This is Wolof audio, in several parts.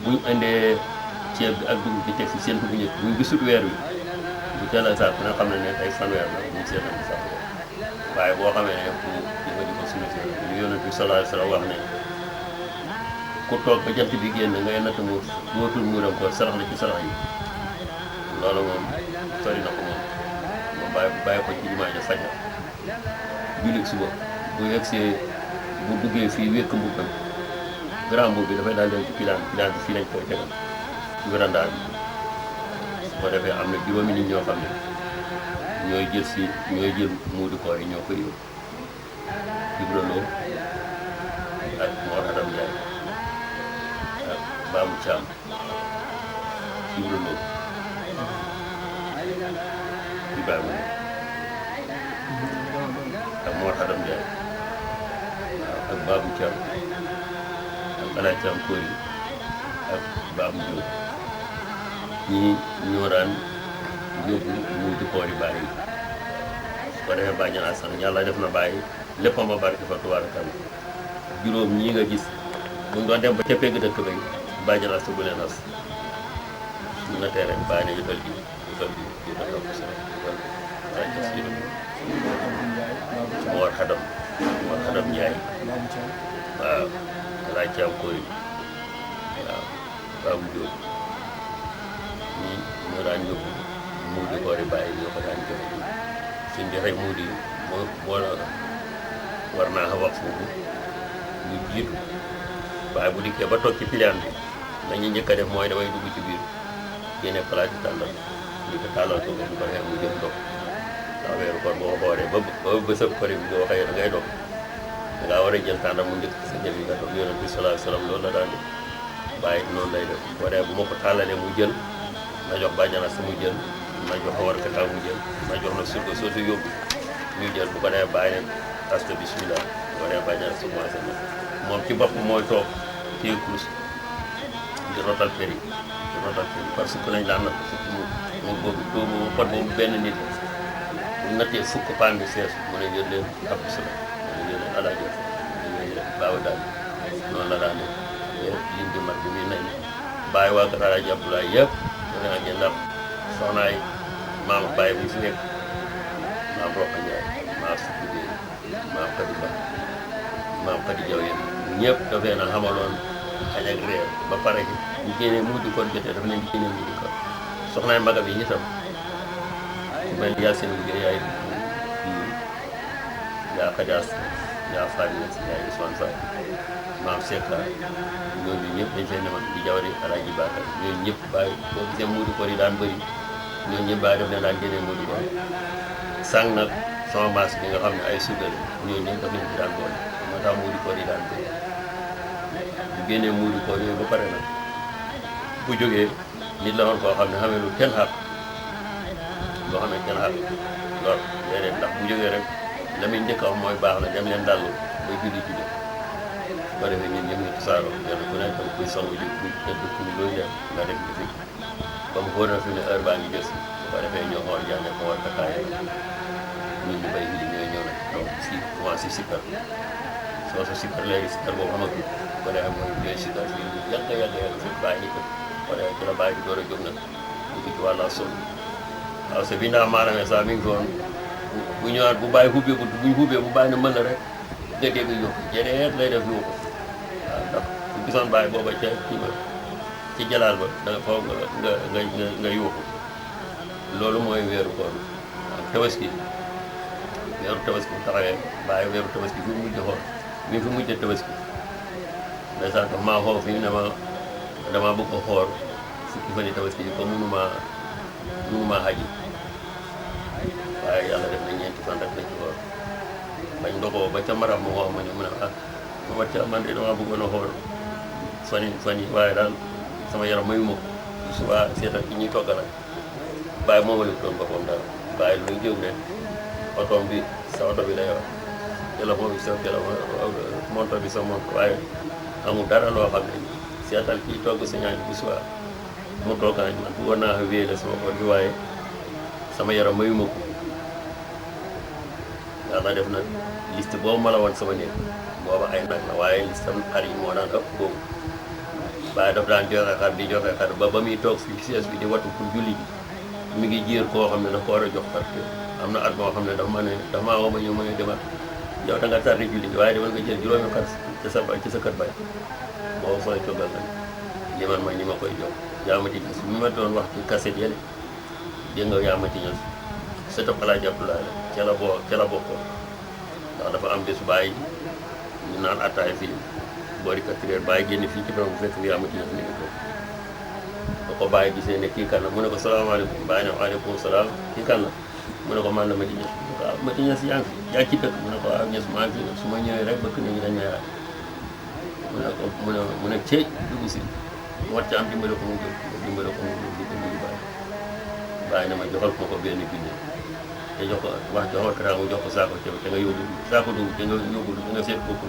buñ indee ceeb bi ak dugub bi teg si seen bu njëkk buñ gisut weer wi bu teel a sax dina xam ne ay fanweer la buñ seetal di sax waaye boo xamee ne pour di ko suñu si ñu yonent bi sallallahu alayhi wa sallam wax ne ku toog ba jant bi génn ngay natt mu dootul muuram ko sarax la ci sarax yi loolu moom sori na ko moom bàyyi ko ci jumaa ja fajar julli suba bu yegsee bu duggee fii wékk mbubbam grand boobu bi dafay daal di ci pilaan bi fii lañ koy tegal ci véranda bi su ko defee am na juróomi nit ñoo xam ne ñooy jël muudu koor yi ñoo koy yóbbu Ibrahima ak Mor Adam Ndiaye ak Babou Thiam Ibrahima ak Mor Adam Ndiaye waaw ak Babou Thiam ak Alaaj Thiam Kori ak Babou Diop ñii ñoo daan yóbbu muudu koor yi bàyyi su ko defee bàyyi naa sax yàlla def na bàyyi lépp ma barke fa tubaarkalla juróom ñii nga gis bu ñu doon dem ba ca pegg dëkk bay bàyyi naa sa bu leen as ñu na tee rek bàyyi na yëgal bi topp sa Mor Xadam Njaay waaw Alaaj Caam Kori waaw Babou Diop ñii ñoo daan yóbbu muudu koor yi bàyyi ñoo ko daan joxe suñ joxe muudu yi moo war naa wax foofu ñu jiitu waaye bu dikkee ba toog ci piliyaan bi la ñuy njëkk a def mooy damay dugg ci biir génne palaat yi tàllal ñu ko tàllal ko bu ko xeex mu jëm dog ndax weeru koor boo xoolee ba bësëb kori bi boo waxee da ngay dog da ngaa war a jël tànda mu njëkk sa jël yi nga dog yonent bi sallallahu alayhi wa sallam loolu la daan def bàyyi noonu lay def boo dee bu ma ko tàllalee mu jël ma jox bàjjana sa mu jël ma jox war kataaw mu jël ma jox na surga soosu yóbbu ñu jël bu ko dee bàyyi ne asta bismillah bu ko dee bàjjana sa commencé na moom ci bopp mooy toog téye kurus di rotal péri parce que lañ daan natt fukk mu boobu pot boobu benn nit bu nattee fukk paan bi sees mu ne jël leen ab bisala mu ne jël leen alaajo baaw daal noonu la daan def lim bi mat bi muy nañ bàyyi waa kër Alaaji Abdoulaye yëpp mu ne ngeen ndax soxnaay maam Baye bu fi nekk maam Roqa Ndiaye maam Sukku Gueye maam Khady Ba maam Khady Diaw yéen ñëpp dafay na xamaloon xañ ak réer ba pare ñu génnee muudu koor jotee dafa leen génnee muudu koor soxnaay magam yi itam mel yaa seen liggéey yaay yaa Xadias yaa Fadi yaay Ousmane Fall maam Cheikh ñooñu ñëpp dañ fay nemal di jawari Alaaji Bakar ñooñu ñëpp bàyyi boo gisee muudu koor yi daan bëri ñooñu ñëpp bàyyi daf leen daan génnee muudu koor sàng nag sama maas bi nga xam ne ay sugar ñooñu ñëpp daf leen ci daan boole moo tax muudu koor yi daan bëri bu génnee muudu koor yooyu ba pare nag bu jógee nit la woon koo xam ne xamee lu kenn xaar loo xam ne kenn xaar lool léeg-léeg ndax bu jógee rek la muy njëkk a wax mooy baax na dem leen dallu ba julli su ko defee ñun ñëpp ñu tasaaroo kenn ku nekk kuy songu ji kuy tëdd kuy looy def nga def li fi comme xóor na fi ne heure baa ngi jot si bu ko defee ñoo xool jànne ko war kakaay ñun ñu bay li ñooy ñëw nag donc si commencé sikkar soo sa sikkar léegi sikkar boobu xamatul bu ko defee mooy ñooy sikkar fii yàgg fi bàyyi ko bu ko defee ci la bàyyi di door a jóg nag dugg ci wàlla sol waaw sa bi naa maaramee sax mi ngi fi woon bu ñëwaat bu bàyyi xubbee buñ xubbee bu bàyyi na mën la rek nga dégg yóbbu jeneet lay def yóbbu waaw ndax bu gisoon bàyyi booba ca kii ba ci jalaal ba da nga foog nga yóbbu loolu mooy weeru koor waaw tabaski weeru tabaski bu taxawee bàyyi weeru tabaski fi mu mujj xool mi fi mujj tabaski ndeysaan ko maa xoo fi ne ma dama bëgg ko xool fukki fan yi tabaski yi ko mënumaa xaji waaye yàlla def na ñeenti fan rek lañ ci xool bañ ndogoo ba ca maram ma wax ma ñu mu ne ah ma ca man de dama bëggoon a xool fan yi waaye daal sama yaram mayu ma ko suba seetal ci ñuy togg nag bàyyi moomali toon boppam daal bàyyi lu jëw de otoom bi sa oto bi lay wax téléphone bi sa téléphone monto bi sa monto waaye amul dara loo xam ne seetal kii togg sa ñaañ bu suba mu toogaan man bëggoon naa wéyale sama koor bi waaye sama yaram mayu ma ko yàlla def na liste boobu ma la woon sama néeg booba ay nag la waaye liste am xar yi moo daan ëpp boobu Baye daf daan joxe xar di joxe xar ba muy toog fii siège bi di watu pour julli ji mi ngi jéer koo xam ne da ko war a jox xar am na at moo xam ne dafa maa woo ma ñëw ma ne demal yow da nga tardé julli ji waaye demal nga jël juróomi xar ci sa kër Baye boo fay toggal nga li man mooy ni ma koy jox yaa ma ci gis mi ma doon wax ci cassette yële dégg nga yaa ma ci ñës sëtëb Alaaji Abdoulaye la ca la bokkoon ndax dafa am bésu Baye ñu naan attaay fii boori 4 heures Baye génn fii ci borom bu fekk yaa ma ci ñës mi ngi toog ba ko Baye gisee ne kii kan la mu ne ko salaamaaleykum Baye ne waaleykum salaam kii kan la mu ne ko man la ma ci ñës waaw ma ci ñës yaa ngi fi yaa ngi ci dëkk mu ne ko waaw ñës maa ngi fi su ma ñëwee rek bëkk nañu dañ may raaj mu ne cey dugg si mu war ca am dimbale ko mu jóg dimbale ko mu jóg di ko nuyu Baye na ma joxal ko benn junne te jox ko wax joxal ko mu jox ko saako ceeb te nga yóbbu saako dugub te nga yóbbu te nga seet kooku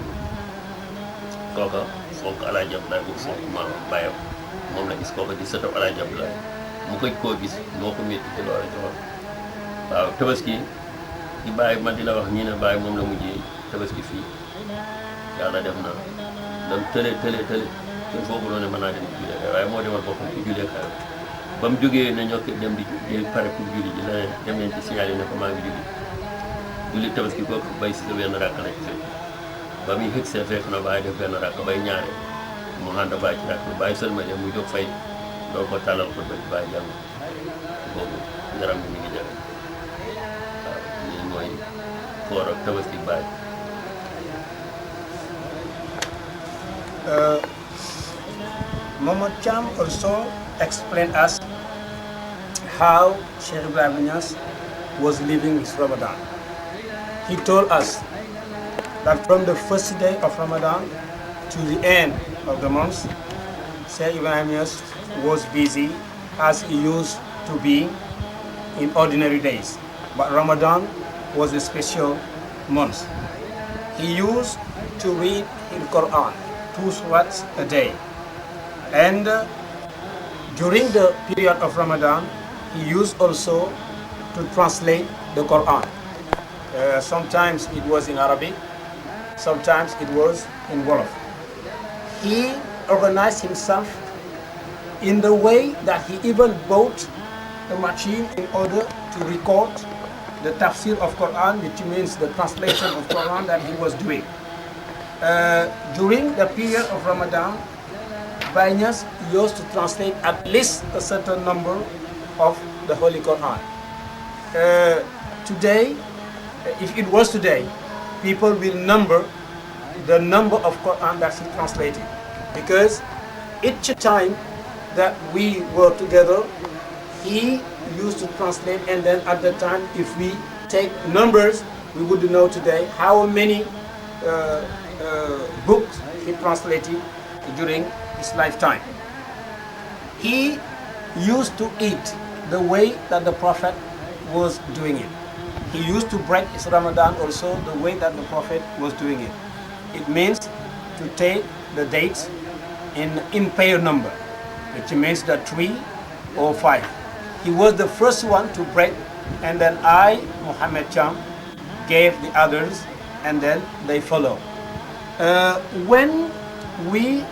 kooka fonk Alaaji Abdoulaye bu fonk maam Baye moom la gis kooka di sëtam Alaaji Abdoulaye mu gëj koo gis moo ko métti te loola joxal waaw tabaski di Baye man di la wax ñii ne Baye moom la mujjee tabaski fii yàlla def na dam tële kenn foofu noonu ne mën naa dem ci julleekaay waaye moo demal boppam ci julleekaay ba mu jógee ne ñoo dem di pare pour julli ji la dem leen ci signalé ne ko maa ngi julli tabaski kooku bay si sa benn rakk la ci fekk ba muy xëg see fekk na Baye def benn rakk bay ñaare mu ànd Baye ci rakk Baye seulement dem mu jóg fay doon ko tàllal ko ba ci Baye jàng boobu yaram bi mi ngi jafe waaw lii mooy koor ak tabaski Baye. Momath THIAM also explained us how Cheikh Ibrahima was living his Ramadan. He told us that from the first day of Ramadan to the end of the month, Cheikh Ibrahima was busy as he used to be in ordinary days. But Ramadan was a special month. He used to read the Quran 2 surahs a day. And during the period of Ramadan, he used also to translate the Quran. Sometimes it was in Arabic, sometimes it was in Wolof. He organized himself in the way that he even bought a machine in order to record the tafsir of Quran, which means the translation of Quran that he was doing. During the period of Ramadan, Baye used to translate at least a certain number of the Holy Quran. Today, if it was today, people will number the number of Quran that he translated, because each time that we were together, he used to translate, and then at the time, if we take numbers, we would know today how many books he translated during his lifetime. He used to eat the way that the Prophet was doing it. He used to break his Ramadan also the way that the Prophet was doing it. It means to take the dates in impair number, which means the 3 or 5. He was the first one to break, and then I, Momath THIAM, gave the others, and then they follow. When we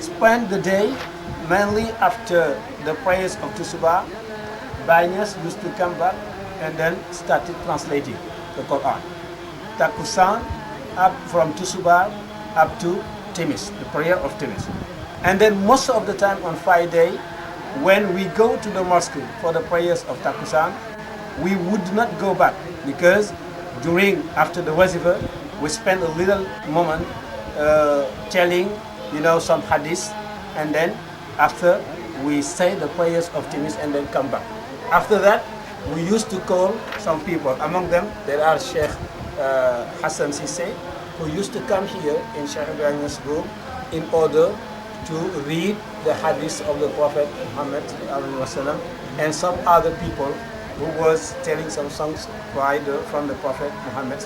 spend the day mainly after the prayers of Tusubah, Baye used to come back and then started translating the Quran. Takusan up from Tusubah up to Timis, the prayer of Timis. And then most of the time on Friday, when we go to the mosque for the prayers of Takusan, we would not go back, because after the wazifa, we spend a little moment telling some hadith, and then after we say the prayers of Timis and then come back. After that, we used to call some people. Among them, there are Cheikh Hassan Sise, who used to come here in Cheikh Ibrahim's room in order to read the hadith of the Prophet Muhammad and some other people who was telling some songs from the Prophet Muhammad.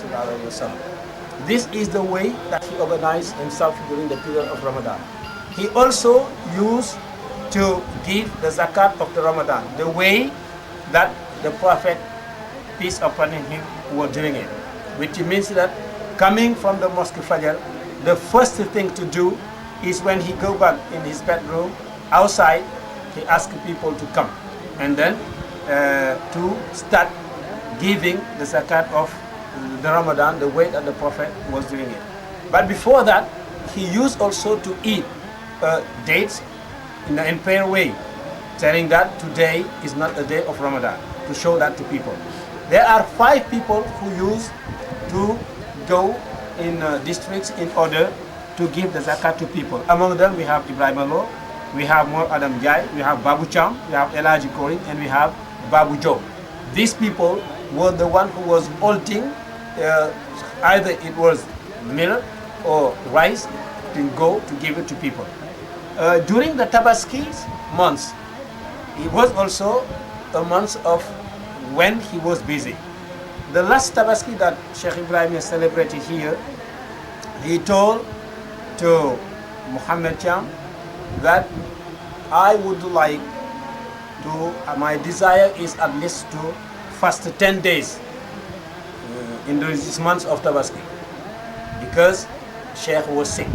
This is the way that he organized himself during the period of Ramadan. He also used to give the zakat of the Ramadan, the way that the Prophet, peace upon him, was doing it. Which means that coming from the Mosque Fajr, the first thing to do is when he go back in his bedroom, outside, he asks people to come. And then to start giving the zakat of the Ramadan the way that the Prophet was doing it. But before that, he used also to eat dates in an unfair way, telling that today is not a day of Ramadan, to show that to people. There are 5 people who used to go in districts in order to give the zakat to people. Among them, we have Ibrahima, we have Mor Adam Jai, we have Babu Cham, we have El Hadj Kori, and we have Babu Joe. These people were the one who was halting, either it was milk or rice, to go to give it to people. During the Tabaski months, it was also a month of when he was busy. The last Tabaski that Sheikh Ibrahima celebrated here, he told to Momath THIAM that I would like to, my desire is at least to fast 10 days in this month of Tabaski, because Cheikh was sick.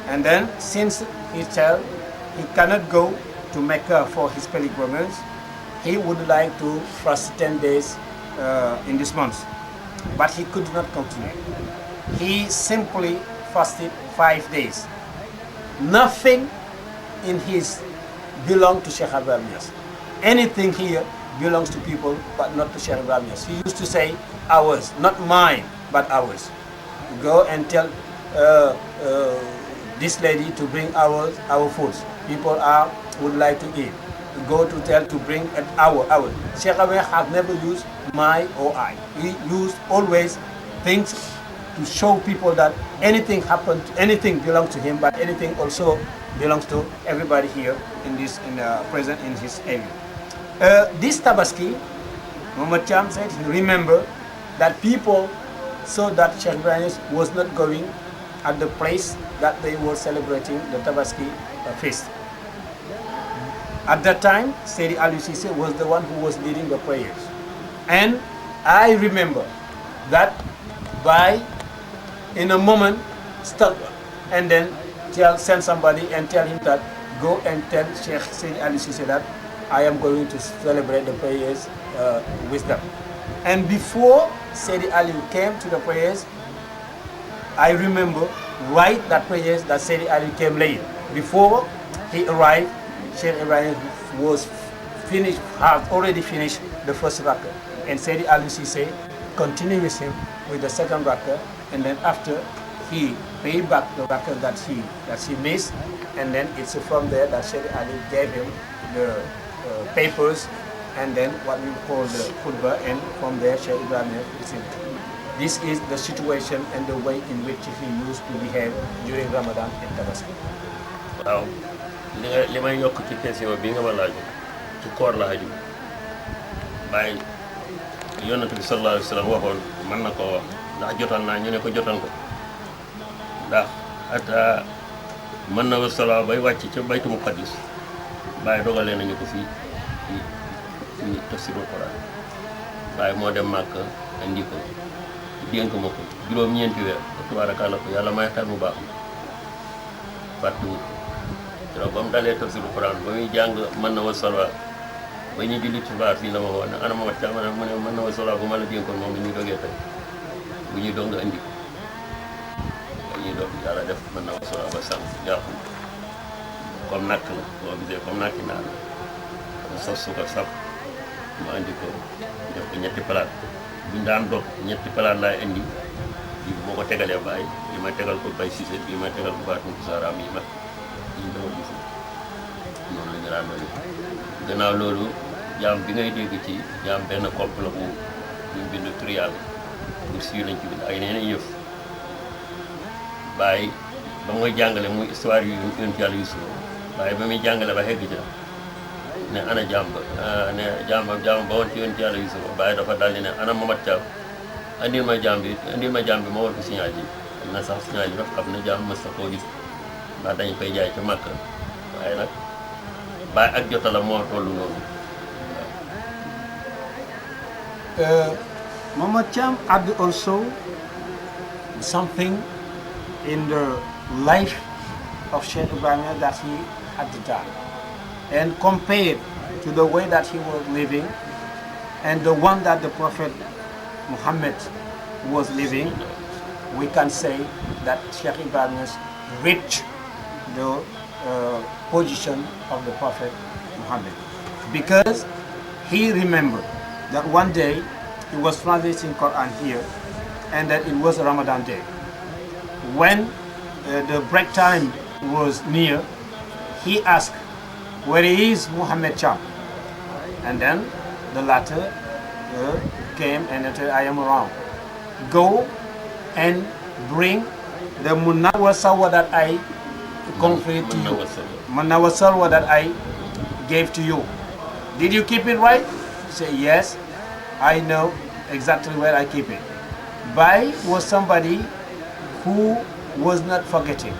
And then since he said he cannot go to Mecca for his pilgrimage, he would like to fast 10 days in this month. But he could not continue. He simply fasted 5 days. Nothing in his belonged to Sheikh Ibrahima. Anything here belongs to people, but not to Sheikh Ibrahima. He used to say, ours, not mine, but ours. Go and tell this lady to bring our foods. People would like to eat. Go to tell to bring our. Sheikh Ibrahima has never used my or I. He used always things to show people that anything happened, anything belongs to him, but anything also belongs to everybody here present in his area. This Tabaski, Momath THIAM said he remembered that people saw that Sheikh Ibrahima was not going at the place that they were celebrating the Tabaski feast. At that time, Sayyidi Ali Cissé was the one who was leading the prayers. And I remember that in a moment, stop and then send somebody and tell him that go and tell Sheikh Sayyidi Ali Cissé that I am going to celebrate the prayers with them. And before Sayyidi Ali came to the prayers, I remember right that prayers that Sayyidi Ali came late. Before he arrived, Sheikh Ibrahim had already finished the first rakah. And Sayyidi Ali Cissé continued with him with the second rakah, and then after he paid back the rakah that he missed, and then it's from there that Sayyidi Ali gave him the papers, and then what we call the khutbah, and from there Sheikh Ibrahim received. This is the situation and the way in which he used to behave during Ramadan and Tabaski. Wow. li may yokk ci question bi nga ma laaj ci koor la aju Baye yonent bi sallallahu alayhi wa sallam waxoon mën na koo wax ndax jotal naa ñu ne ko jotal ko ndax ata mën na wa sala bay wàcc ca baytu muqaddis Baye dogalee nañu ko fii ci tafsirul Quran Baye moo dem Màkka andi ko dénk ma ko juróom-ñeenti weer tubaarakaala ko yàlla may xel mu baax fàttuwut keroog ba mu dalee tafsirul Quran ba muy jàng mën na wa sala ba ñu julli tisbaar fii la ma wax ne ana Momath THIAM mu ne mën na wa sala bu ma la dénkoon moom la ñuy dogee tey bu ñuy dong nga andi ko ba ñuy dog yàlla def mën na wa sala ba sànq jaaxul comme nakk la boo gisee comme nakki naa la dama sos su ko saf ma andi ko def ko ñetti palaat buñ daan dog ñetti palaat laay indi bi moo ko tegalee Baye bi ma tegal ko Baye Cissé bi ma tegal ko Fatou Saram yi ma ñu dama gis noonu la ñu daan doon gannaaw loolu jaam bi ngay dégg ci jaam benn kopp la bu ñu bind trial pour si lañ ci bind ay yeneen yëf Baye ba muy jàngale muy histoire yu yonent Yàlla Yuusuf Baye ba muy jàngale ba xegg ca ne ana jaam ba ne jaam ba woon ci yonent Yàlla Yuusuf Baye dafa daldi ne ana Momath THIAM andil ma jaam bi ma war ko signal yi na sax signal yi daf xam ne jaam mës na koo gis ndax dañ koy jaay ca Makka waaye nag Baye ak jotala moo tollu noonu Momath THIAM added also something in the life of Sheikh Ibrahima that he had done, and compared to the way that he was living and the one that the Prophet Muhammad was living, we can say that Sheikh Ibrahim reached the position of the Prophet Muhammad, because he remembered that one day he was translating Quran here, and that it was a Ramadan day. When the break time was near, he asked, "Where is Momath THIAM?" And then the latter came and said, "I am around. Go and bring the Munawwar Salwa that I conferred to you. Munawwar Salwa that I gave to you. Did you keep it right?" He said, "Yes, I know exactly where I keep it." Baye was somebody who was not forgetting.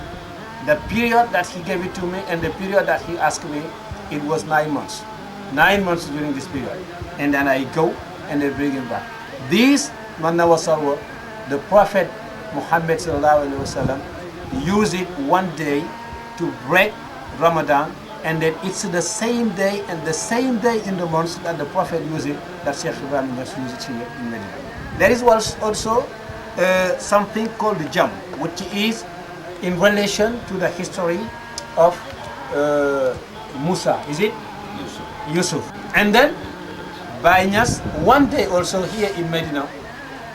The period that he gave it to me and the period that he asked me, it was 9 months. 9 months during this period. And then I go and they bring him back. This Munawwar Salwa, the Prophet Muhammad used it one day to break Ramadan, and then it's the same day and the same day in the month that the Prophet used it, that Sheikh Ibrahim used it here in Medina. There is also something called the Jam, which is in relation to the history of Musa, is it? Yusuf. And then Baye Niass, one day also here in Medina,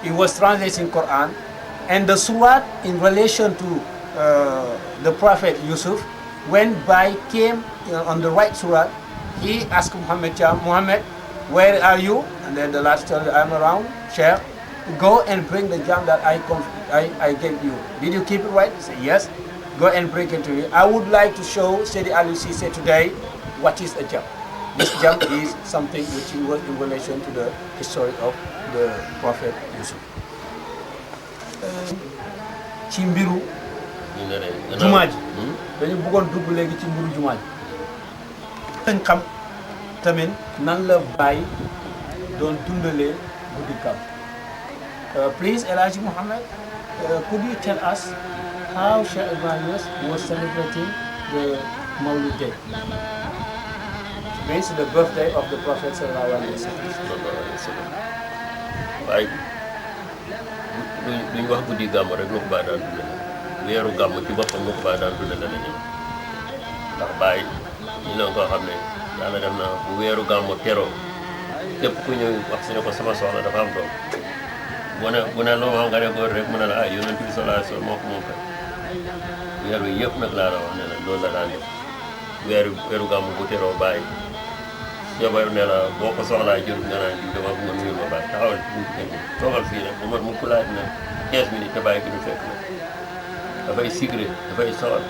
he was translating Quran, and the surah in relation to the Prophet Yusuf, when Baye came on the right surah, he asked Momath THIAM, "Muhammad, where are you?" And then the last told, "I'm around, Cheikh. Go and bring the jam that I gave you. Did you keep it right?" He said, "Yes. Go and bring it to me. I would like to show Sidi Ali Cisse today what is a jam." This jam is something which was in relation to the history of the Prophet Yusuf. Ci mbiru jumaa ji dañu bëggoon dugg léegi ci mbiru jumaa ji. dañ xam tamit nan la Baye doon dundalee guddi Gàmmu. Please, El Hadj Mohamed, could you tell us how Sheikh Ibrahim was celebrating the Mawlid Day? Means the birthday of the Prophet sallallahu alaihi wasallam. Baye duñ wax guddi Gàmmu rek lu ko Baye daan dundale, weeru Gàmmu ci boppam lu ko Baye daan dundale la ñëw, ndax Baye ñu ne ko xam ne Yàlla def na bu weeru Gàmmu teroo képp ku ñëw wax si ne ko sama soxna dafa am doom, bu ne loo xam nga ne góor rek mu ne la Yonent bi sallallahu alayhi wasallam moo ko moom kat. weer wi yëpp nag laa la wax ne la loolu la daan def. weeru Gàmmu bu teroo Baye jabar ne la boo ko soxlaa jërut nga naan di dama bëgg nga nuyul ma Baye taxawal ci buntu kër gi toogal fii nag bu mat mu kulaat na 15 minutes te Baye gi du fekk nag dafay sigré dafay soxal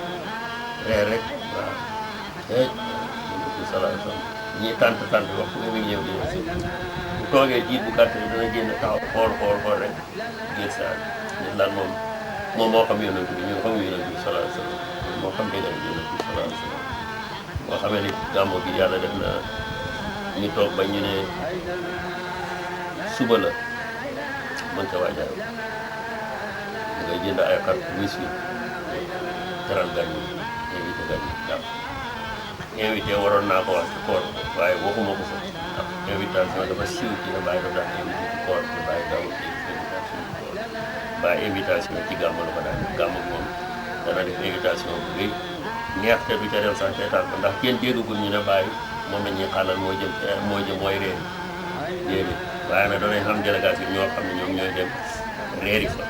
reer rek waaw Yonent bi sallallahu alayhi wasallam ñii tànt waxtu bi muy ñëw di ñëw si bu toogee jiit bu gàtt dana génn taxaw xool rek génn saa nit lan moom moo xam Yonent bi ñun xamuñu Yonent bi sallallahu alayhi wasallam moo xam dëgg Yonent bi sallallahu alayhi wasallam boo xamee ni Gàmmu gi Yàlla def na ñu toog ba ñu ne suba la mën ca waajal ngay jënd ay xar wis wi teral gan yi invité gan yi waaw invité waroon naa ko wax ci koor waaye waxuma ko fa ndax invitation dafa siiw ci ne Baye dafa daan invité ci koor te Baye daawul ci invitation ci koor Baye invitation ci Gàmmu la ko daan Gàmmu moom dana def invitation bu rëy neex te du ca dem sax teetaan ko ndax kenn déggagul ñu ne Baye moom la ñuy xaalal mooy réer déedéet waaye nag danañ xam délégation ñoo xam ne ñoom ñooy dem réeri fa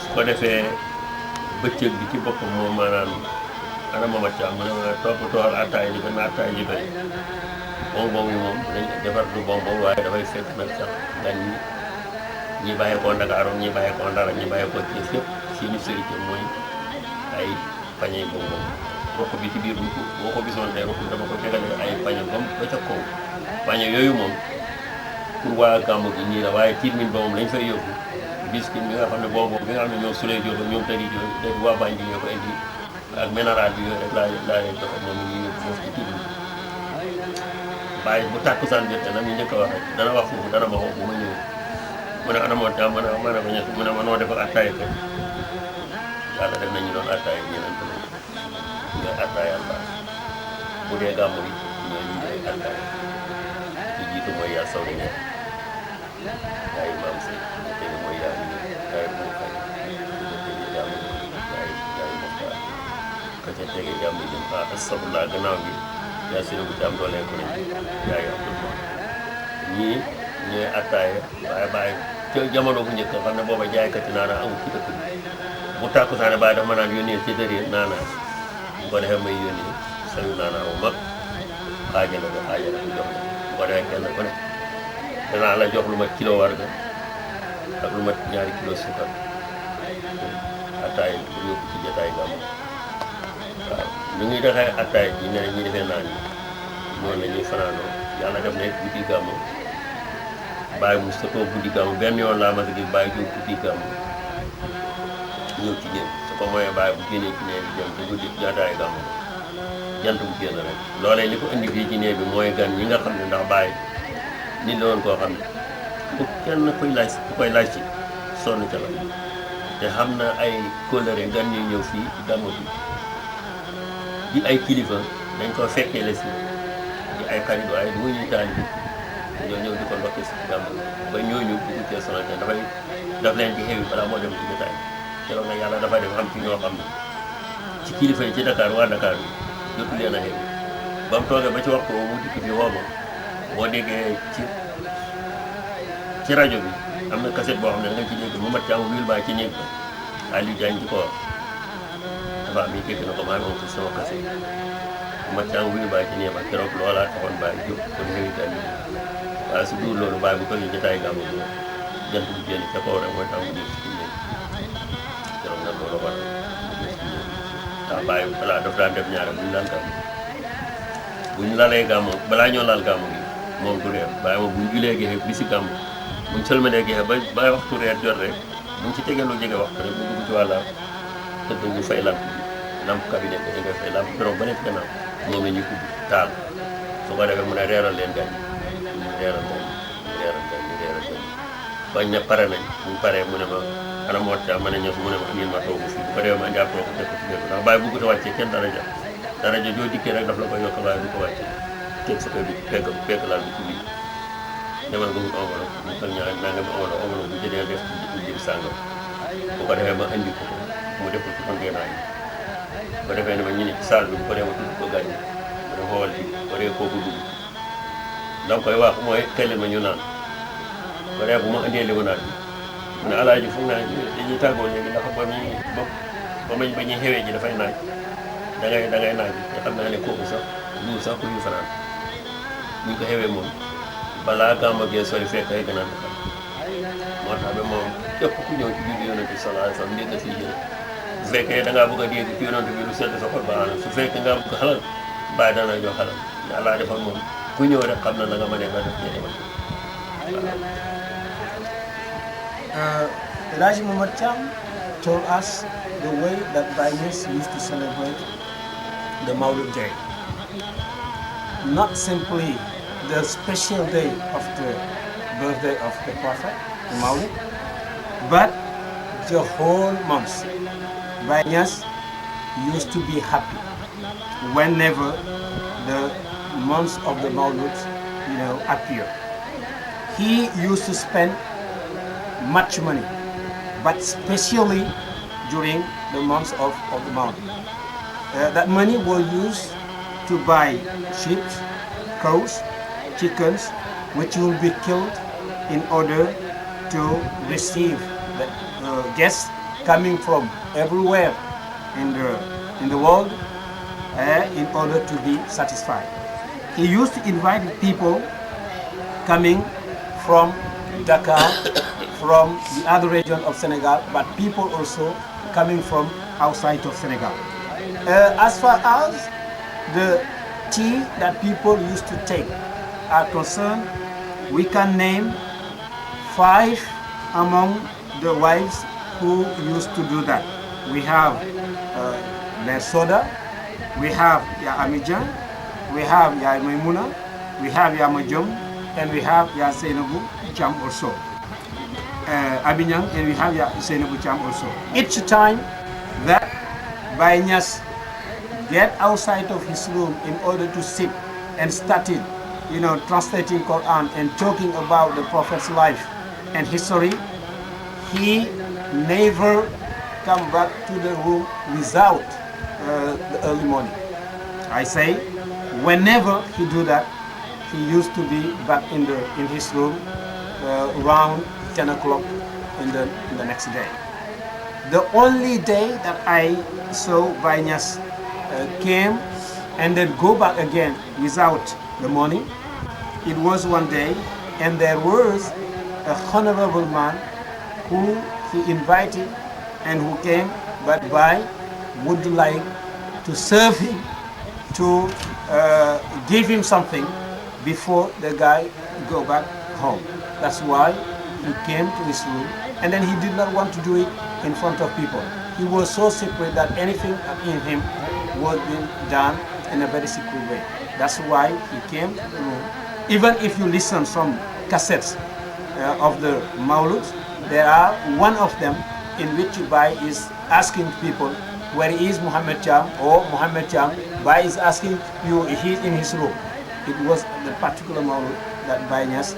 su ko defee bëccëg bi ci boppam moom maanaam ana Momath THIAM mu ne ma toppatool attaay ji ba na attaay ji doy bonbon yi moom dañ defar du bonbon waaye dafay fekk nag sax gan ñi bàyyeekoo Ndakaaru ñi bàyyeekoo Ndar ñi bàyyeekoo Thiès yëpp si ñu sërite mooy ay pañe bonbon rokk bi ci biir boo ko gisoon tey rokk dama ko tegale ay pañe bam ba ca kaw pañe yooyu moom pour waa Gàmmu gi ñii la waaye tiit min ba moom lañ fay yóbbu biscuit bi nga xam ne bonbon bi nga xam ne ñoom Souley Diop ñoom tari yooyu dégg waa Banjul ñoo ko indi ak minéral bi yooyu rek laa leen joxe moom ñu yóbbu foofu ci tiit mi Baye bu tàkkusaan jotee nag ñu njëkk a wax rek dana wax foofu dana ma wax bu ma ñëwee mu ne ana moo tax mu ne ma ne ko ñett mu ne ma noo def ak attaaya kay yàlla def nañu doon attaaya ñeneen ko ñooy attaaya Allah bu dee gàmmu gi ñooy ñu ñooy attaaya ci jiitu mooy yaa saw ne yaay maam si ñu tege mooy yaa ñu yaay bu fay ñu tege jàmm yaay Moxtaar ka ca tege jàmm jëm astafurlah gannaaw gi yaa si bu ci am doolee ko nañ yaay Abdul Moom ñii ñooy attaaya bàyyi ca jamono bu njëkk xam ne booba jaaykati naana amul ci dëkk bi bu tàkkusaane bàyyi dafa ma naan yónnee ci dëri naana bu ko defee may yónnee sayu naana bu mag xaajale ko jox la bu ko defee kenn ku ne danaa la jox lu mat kilo warga ak lu mat 2 kilo suukar attaay pour yóbbu ci jotaay gàmmu waaw ñu ngi defee attaay ji ne ñi defee naan yi noonu la ñuy fanaanoo yàlla def na guddi gàmmu bàyyi mu sa toog guddi gàmmu benn yoon laa mas a gis bàyyi jóg guddi gàmmu ñëw ci néeg su ko mooyee bàyyi bu génnee ci néeg bi dem te guddi jotaay gàmmu jant bu génn rek loolee li ko indi fii ci néeg bi mooy gan ñi nga xam ne ndax bàyyi nit la woon koo xam ne bu kenn koy laaj ci sonn ca la te xam na ay kóllëre gan ñuy ñëw fii ci gàmmu bi di ay kilifa dañ ko fekkee la si di ay xarit waaye du ñuy taalibe ñoo ñëw di ko ndokkee si gàmmu ba ñooñu dugg cee sonal te daf leen di xewi balaa moo dem ci jotaay keroog nag yàlla dafa def am ci ñoo xam ne ci kilifa yi ci Dakar waa Dakar bi jotu leen a xewi ba mu toogee ba ci waxtu mu dikk fi woo ma boo déggee ci rajo bi am na cassette boo xam ne da nga ci dégg Momath THIAM wil baa ci néeg ba Aliou Diagne ci ko wax dafa am yi dégg na ko maa ngi woon ci sama cassette Momath THIAM wil baa ci néeg ba keroog loolaa taxoon bàyyi jóg kon xewi gan yi waaye su dul loolu bàyyi bu ko ñu jotaay gàmmu bi jant bu génn ca kaw rek mooy tax mu jëm ci néeg keroog nag loolu war ndax bàyyi balaa daf daan def ñaare buñu laal gàmmu buñu lalee gàmmu balaa ñoo laal gàmmu gi moom du reer bàyyi ma buñ julee gexe bi si gàmmu buñ sëlmalee gexe ba waxtu reer jot rek buñ ci tegee lu jege waxtu rek bu dugg ci wàlla tëdd ñu fay lamp bi lamp cabinet bi da ngay fay lamp keroog ba nekk gannaaw moom la ñuy ubbi taal su ko defee mu ne reeral leen gan ñu reeral gan bañ ne pare nañ buñ paree mu ne ma ana moo tax ma ne ñëw mu ne ma andil ma toogu fii bu ko defee ma indi ak toogu teg ko ci biir ndax bàyyi bu ko wàccee kenn daraja joo dikkee rek daf la koy yokk bàyyi bu ko wàccee teg sa koy du pegg laal bi ci biir demal nga mu enveloppe mu kal ñaar nanga mu enveloppe bu jëlee def ci biir sàngam bu ko defee ma indi ko mu def ko ci conteneur yi bu ko defee ne ma ñu ne ci salle bi bu ko defee ma tudd ko gàññi mu ne xool bi bu ko defee kooku dugg da nga koy wax mooy këllil ma ñu naan bu dee bu ma indee limonade bi mu ne alaaji foog naa dañuy tàggoo léegi ndax ba ñuy xewee ji dafay naaj da ngay naaj te xam naa ne kooku sax luur sax ku ñu fanaan buñ ko xewee moom balaa gàmmu gee sooy fekk ay gënaan xam moo tax ba moom képp ku ñëw ci biir yonent bi sallallahu alayhi wa sallam ndékk si jële bu fekkee da ngaa bëgg a dégg ci yonent bi lu sedd sa xol baax na su fekkee nga bëgg xalal bàyyi dana jox xalal yàlla defal moom ku ñëw rek xam na la nga mënee nga def ñe demal Hadj Momath THIAM told us the way that Bayenese used to celebrate the Maulid Day. Not simply the special day of the birthday of the Prophet, the Maulid, but the whole month. Bayenese used to be happy whenever the months of the Maulid, appear. He used to spend much money, but especially during the months of the Maulid. That money was used to buy sheep, cows, chickens, which will be killed in order to receive the guests coming from everywhere in the world in order to be satisfied. He used to invite people coming from Dakar, from the other region of Senegal, but people also coming from outside of Senegal. As far as the tea that people used to take are concerned, we can name 5 among the wives who used to do that. We have their soda, we have Ya Amijan, we have Ya Maimuna, we have Ya Majum, and we have Ya Seinabu Cham also. Abinyang, and we have Seynabou Thiam also. Each time that Baye Niass get outside of his room in order to sit and started, translating Quran and talking about the Prophet's life and history, he never come back to the room without the early morning. I say, whenever he do that, he used to be back in his room around 10 o'clock in the next day. The only day that I saw Baye Niass came and then go back again without the morning, it was one day, and there was a honorable man who he invited and who came, but Baye would like to serve him, to give him something before the guy go back home. That's why he came to his room, and then he did not want to do it in front of people. He was so secret that anything in him was being done in a very secret way. That's why he came to the room. Even if you listen some cassettes of the Maulud, there are one of them in which Baye is asking people, where is Momath THIAM, or Momath THIAM, Baye is asking you, he's in his room. It was the particular Maulud that Baye Niass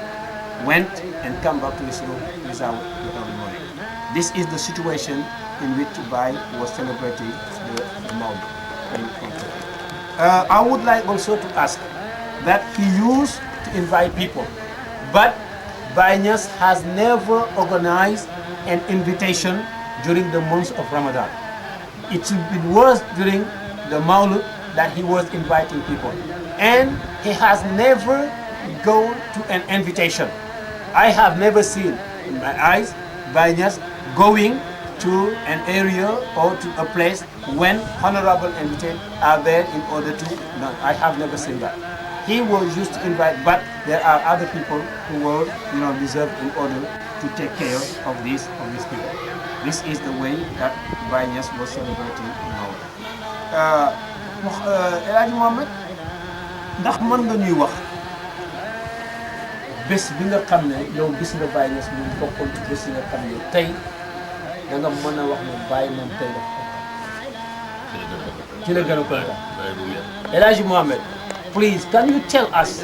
went and come back to his room without the early morning. This is the situation in which Baye was celebrating the Maulud. I would like also to ask that he used to invite people, but Baye Niass has never organized an invitation during the month of Ramadan. It was during the Maulud that he was inviting people, and he has never gone to an invitation. I have never seen in my eyes Baye Niass going to an area or to a place when honorable invitees are there in order to. No, I have never seen that. He was used to invite, but there are other people who were, deserved in order to take care of these people. This is the way that Baye Niass was celebrating Maulud. El Hadj Mohamed, ndax mën nga ñuy wax bés bi nga xam ne yow gis nga Baye Niass mu bokkoon ci bés yi nga xam ne tey da nga mën a wax ne Baye moom tey la ci la gën a kontaan. El Hadj Mohamed, please, can you tell us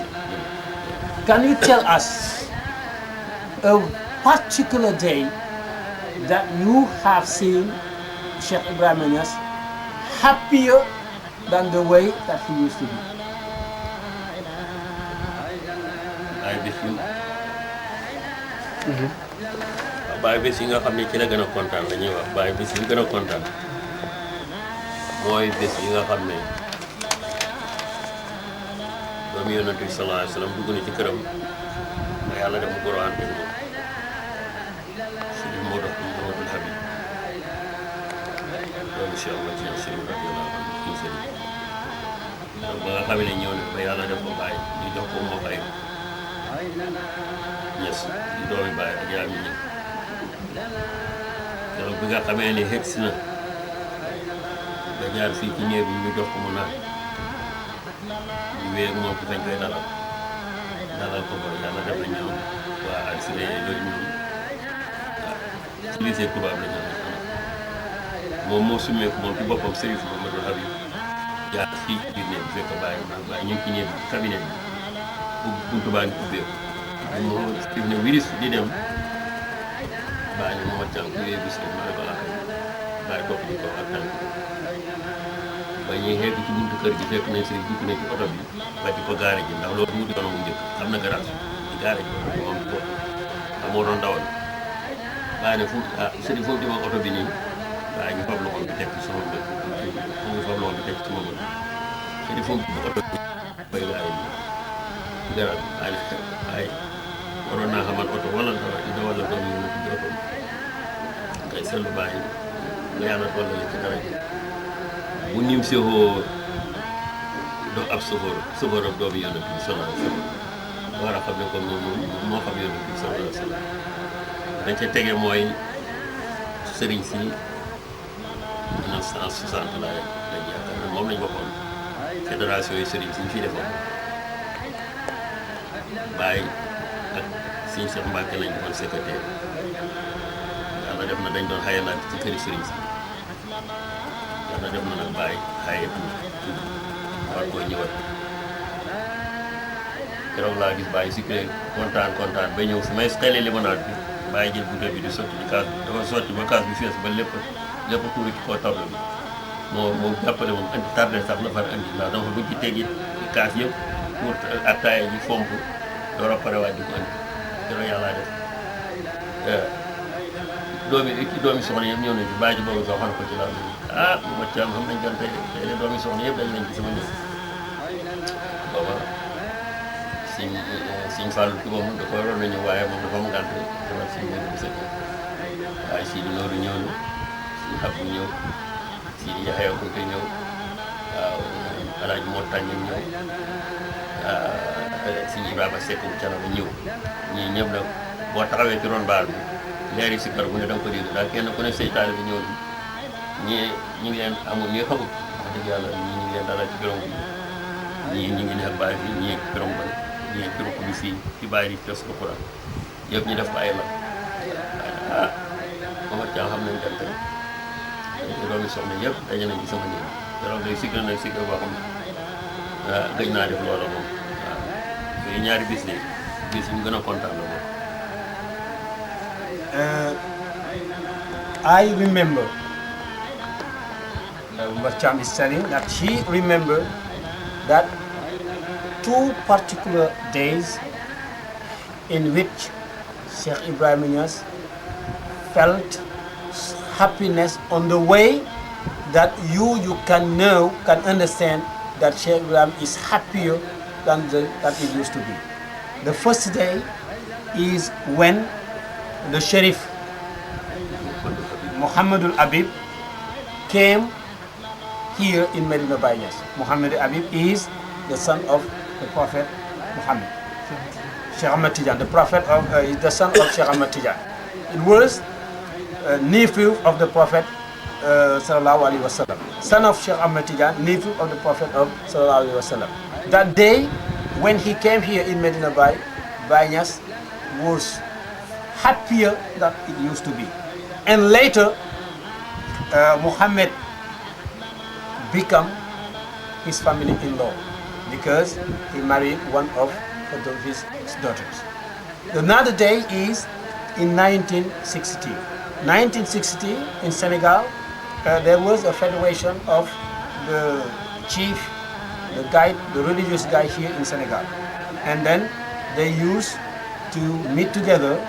a particular day that you have seen Cheikh Ibrahima Niass happier than the way that he used to be? Baye bés yi nga xam ne ci la gën a kontaan la ñuy wax Baye bés yi gën a kontaan mooy bés yi nga xam ne doomu Yonent bi sallallahu alayhi wa sallam dugg na ci këram ma yàlla def mu Quraan te moom Sëriñ moo dox Mouhamadul Habib doomu Cheikh Ahmad Tidiane Chérif radiyallahu anhu sëriñ donc ba nga xam ne ñëw na ba yàlla def ko Baye ñu jox ko moo xay Niass di doomi Baye ak yaa mi ñëpp keroog bi nga xamee ne xegg si na ba jaar fii ci néeg bi ñu jox ko mu naan ñu wéeg moom fi fañ koy dalal ko ba yàlla def na ñoom waa Alsiré loolu ñoom waaw ci lycée tubaab la ñu moom moo summeeku moom ci boppam Sërif Mouhamadul Habib jaar fii ci biir néeg bi fekk Baye ñu ngi ci néeg bi cabinet bi buntu baa ngi ubbeeku moom Sërif ne wiris di dem Baye ñu Momath THIAM ku yooyu bis ma ne ko Baye topp ci kaw ak tànk ba ñuy xeetu ci buntu kër gi fekk nañ Sërif dugg na ci oto bi ba di ko gaare ji ndax loolu wuti yoon mu njëkk am na garage di gaare ji oto bi moom ci bopp ndax moo doon dawal Baye ne Sërif foofu jëm ak oto bi nii Baye ñu fab loxoom bi teg ci sama bët ñu fab loxoom bi teg ci sama bët Sërif foofu jëm oto bi bay gaare ji ci garage bi Baye waroon naa xamal oto wala dawal la doom yi ñu ci oto bi ngay seetlu Baye nga yàlla toll la ci dara ji bu nim sexoo do ab sofóor ak doomu Yonent bi sallallahu alayhi wa sallam war a xam ne comme moom moo xam Yonent bi sallallahu alayhi wa sallam dañ ca tege mooy sëriñ si 1960 lañ yaakaar ne moom lañ waxoon fédération yi sëriñ si ñu fi defoon Baye ak sëñ Cheikh Mbacke lañ defoon secrétaire yàlla def na dañ doon xayalaat ci këri sëriñ si yàlla def na nag Baye xaye tuuti war koo ñëwal keroog laa gis Baye si kër kontaan ba ñëw fi may xelee limonade bi Baye jël bouteille bi di sotti di kaas bi dafa sotti ba kaas bi fees ba lépp tuuru ci kaw table bi moo jàppale moom andi tardé sax la far andi ndax dama bëgg ci teggi kaas yëpp pour attaaya ji fomp door a pare waat di ko andi keroog yàlla def doomi soxna yëpp ñëw nañ ci Baye ji boobu soo xam ko ci laa Momath Thiam xam nañ gan tey de doomi soxna yëpp dañ nañ ci sama ñëw booba Sëñ Fallou ci moom da ko waroon na ñëw waaye moom dafa mu gànt dafa si ñëw bu sëkk waaye si di Nooru ñëw na si xab bu ñëw si di Yaxaya ko koy ñëw waaw El Hadj Momath THIAM ñëw si Ibrahima Seck bu Canaba ñëw ñii ñëpp nag boo taxawee ci ron baar bi leer yi si kër bu ne da nga ko dégg daal kenn ku ne say taalibe bi ñëw bi ñii ñu ngi leen amul ñi xamul wax dëgg yàlla ñii ñu ngi leen dalal ci birom bi ñii ñu ngi neex Baye fii ñii birom ba ñii birom bi fii ci Baye di tes ko Quran yëpp ñu def ko ay la Momath Thiam xam nañ dem tey doomi soxna yëpp daje nañ ci sama ñëw keroog day sigal nag sigal boo xam ne gëj naa def loola moom waaw yooyu ñaari bis yi ñu gën a kontaan la moom. I remember Momath Thiam is telling that she remembered that 2 particular days in which Sheikh Ibrahima felt happiness on the way that you can understand that Sheikh Ibrahim is happier than that it used to be. The first day is when the Sheriff Muhammadul Habib came here in Medina Baye. Muhammadul Habib is the son of the Prophet Muhammad. Cheikh Ahmad THIAM, the Prophet is the son of Cheikh Ahmad THIAM. It was a nephew of the Prophet sallallahu alaihi wasallam, son of Cheikh Ahmad THIAM, nephew of the Prophet of sallallahu alaihi wasallam. That day, when he came here in Medina Baye, Baye Niass was happier than it used to be. And later, Muhammad became his family-in-law because he married one of his daughters. Another day is in 1960. 1960 in Senegal, there was a federation of the chief, the guide, the religious guy here in Senegal. And then they used to meet together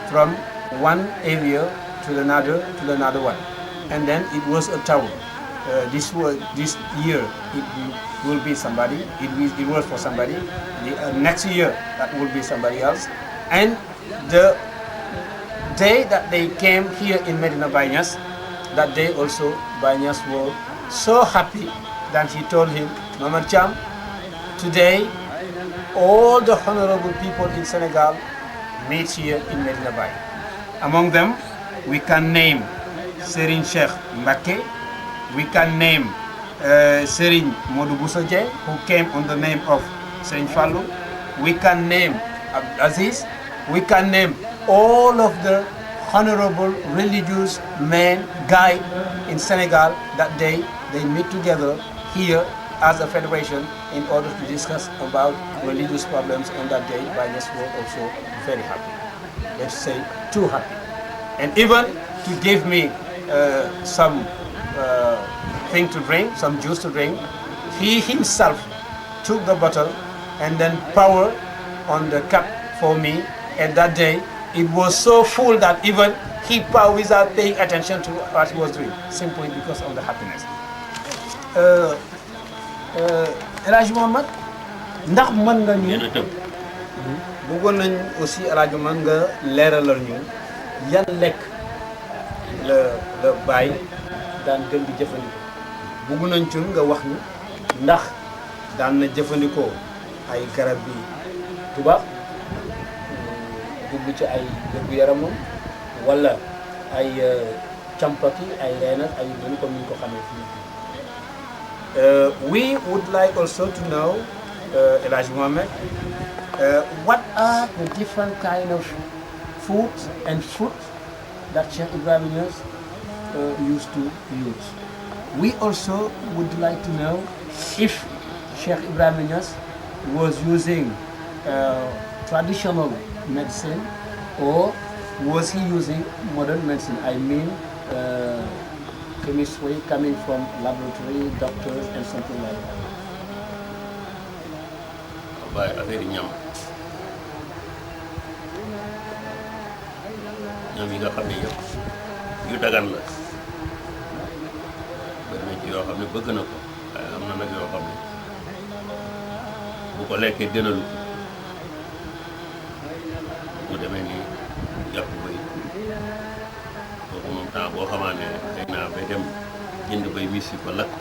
from one area to another one. And then it was a tower. This year it will be somebody, it was for somebody. The next year that will be somebody else. And the day that they came here in Medina Baye, that day also Baye was so happy that he told him, Momath Thiam, today all the honorable people in Senegal meet here in Medina Baye. Among them, we can name Serigne Cheikh Mbacke, we can name Serigne Modou Bousso Dieng, who came on the name of Serigne Fallou. We can name Abdou Aziz. We can name all of the honorable religious men, guide in Senegal. That day they meet together here as a federation in order to discuss about religious problems. And that day, Baye was also very happy. Let's say too happy. And even to give me some thing to drink, some juice to drink, he himself took the bottle and then poured on the cup for me. And that day, it was so full that even he poured without paying attention to what he was doing, simply because of the happiness. El Hadj Momath, ndax mën nga ñu bëggoon nañ aussi El Hadj Momath nga leeralal ñu yan lekk la Baye daan gën di jëfandikoo. bëgg nañ ci nga wax ñu ndax daan na jëfandikoo ay garab bi tubaab dugg ci ay wér-gu-yaramam wala ay campaki ay reen ak ay dund comme ni ñu ko xamee fii. We would like also to know, El Hadj Momath, what are the different kind of foods and fruit that Sheikh Ibrahima used to use. We also would like to know if Sheikh Ibrahima was using traditional medicine or was he using modern medicine? I mean chemistry coming from laboratory, doctors and something like that. Baye affaire yi ñam yi nga xam ne yëpp yu dagan la bari na ci yoo xam ne bëgg na ko waaye am na nag yoo xam ne bu ko lekkee gënalu ko bu demee ni yàpp bëy kooku moom temps boo xamaa ne xëy naa ba dem jënd bëy mis yi ko lakk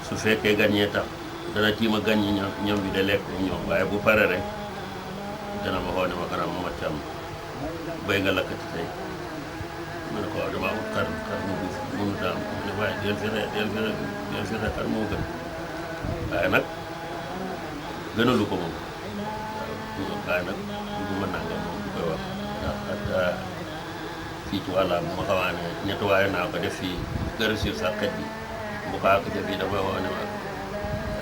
su fekkee gàññee tax dana tiima gàññi ñoom bi de lekk ñoom waaye bu pare rek dana ma xoo ne ma kanam Momath THIAM bëy nga lakkati tey ma ne ko waaw dama amul xar mu duuf mënut a am ma ne waaye del fexe xar moo gën waaye nag gënalu ko moom waaye nag du ma nangam moom du koy wax ndax ak fii ci wàlla bu ma xamaa ne nettoyé naa ko def fii kër sur sa xet bi bu xaak ca fii dafa woo ne ma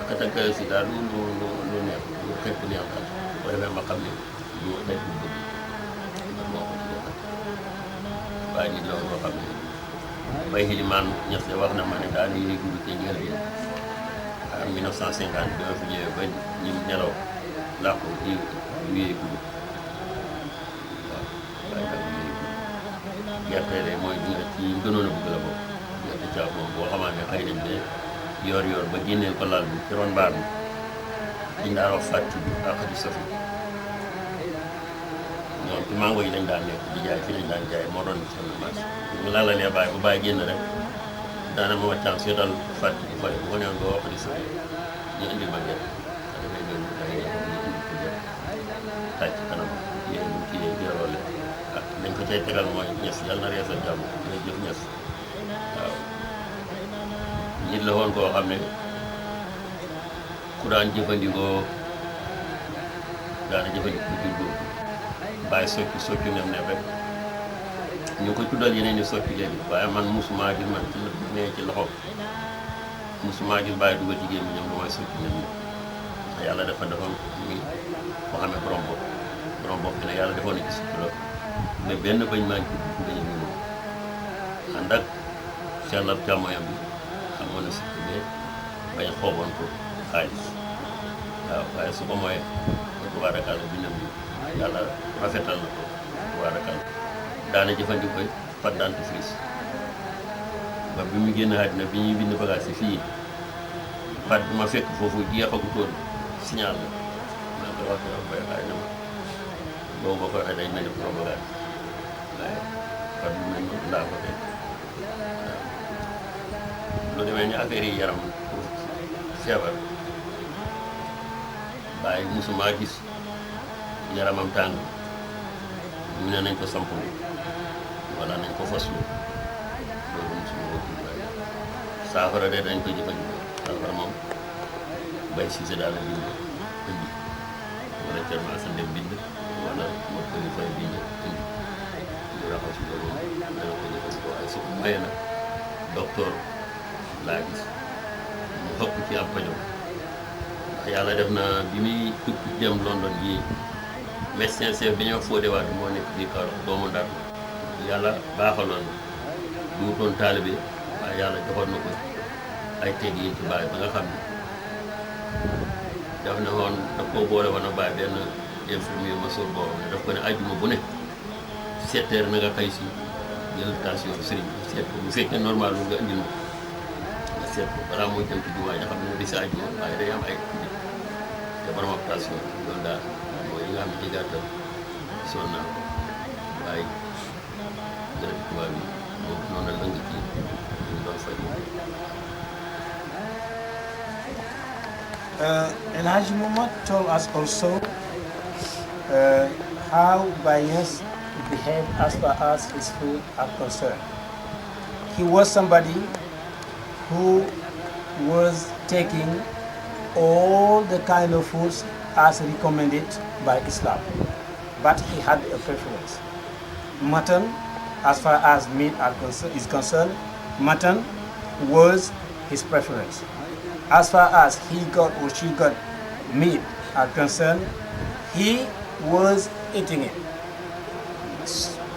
xet ak kër si daal lu neex lu xet bu neex daal boo defee ma xam ne du xet bu bëgg moo ko ci defal waaye nit loolu boo xam ne bay xilimaan ñes de wax na ma ne daal di gudd ci njëlbeen en 1950 bi ma fi ñëwee ba ñu nelaw ndax ko ci wiyee gudd waaw waaye nag wiyee gudd gerte de mooy di nga ci gënoon a bëgg la bokk gerte caaf moom boo xamaa ne xëy nañ de yor ba génneel ko lal bi ci ron mbaar bi diñ daan wax fàtti bi ak di safi ñoom ci mango yi lañ daan nekk di jaay fii lañ daan jaay moo doon seen marché ñu laalalee bàyyi bu bàyyi génn rek daana Momath THIAM seetal fàtti bi fay bu ko neewoon nga wax di safi ñu indi ma gerte a defee ñoom ay ñu indi ko gerte taaj ci kanam yéen ñu kii jëroole ah dañ ko cay tegal mooy ñes yàlla na reesal jàmm dina jëf ñes waaw nit la woon koo xam ne ku daan jëfandikoo daana jëfandikoo jur bàyyi soccu nem ne rek ñu ko tuddal yeneen ni soccu léegi waaye man musuma gis man ci nee ci loxo musuma gis bàyyi dugal ci gémmiñ ñoom lu mooy soccu nem ne yàlla dafa muy moo xamee borom bopp bi nag yàlla defoon na ci sutura mais benn bañ maa ngi tudd dañu ñu moom ànd ak sellab càmmoyam bi xamoon na sikk mais bañ xooboon ko xaalis waaw waaye su ko mooyee tubaarakàlla bi nam bi yàlla rafetal na ko tubaarakàlla daana jëfandikoo pâte dentifrice ba bi mu génn àddina bi ñuy bind bagage yi fii pâte bi ma fekk foofu jeexagutoon signal la maa ngi koy wax dëgg bay xaay na ma boobu boo ko waxee day mel ni propagande waaye pâte bi mel noonu laa ko teg waaw lu demee ni affaire yi yaram pour feebar bàyyi musuma gis yaramam tàng ñu ne nañ ko samp wala nañ ko faslu loolu musuma ko gis waaye saafara de dañ ko jëfandikoo saafara moom bay siise daal la bind indi wala Thierno Assane dem bind wala moo koy fay bind indi ñu raxasu loolu dana ko jëfandikoo waaye su ko mayee nag docteur laa gis mu xëpp ci am paño ndax yàlla def na bi muy tukki dem London yii médecin chef bi ñoo Fodé Wade moo nekk biir Kaolack doomu Ndar yàlla baaxaloon du wutoon taalibe waaye yàlla joxoon na ko ay teg yi ci bàyyi ba nga xam ne daf ne woon daf koo boole woon a bàyyi benn infirmier ma sóor boo xam ne daf ko ne ajjuma bu ne 7 heures na nga xëy si jël tension sëriñ bi seet ko bu fekkee normal lu nga indil ma nga seet ko balaa muy dem ci jumaa ja xam ne di si ajjuma waaye day am ay nit te borom ab tension loolu daal mooy yi nga xam ne ci gàttal gisoon naa ko waaye gërëm tubaab yi moom noonu la nga ci ñu doon faj. El Hadj Momath told us also how Baye's behave as far as his food are concerned. He was somebody who was taking all the kind of foods as recommended by Islam, but he had a preference. Mutton, as far as meat is concerned, mutton was his preference. As far as he got or she got meat are concerned, he was eating it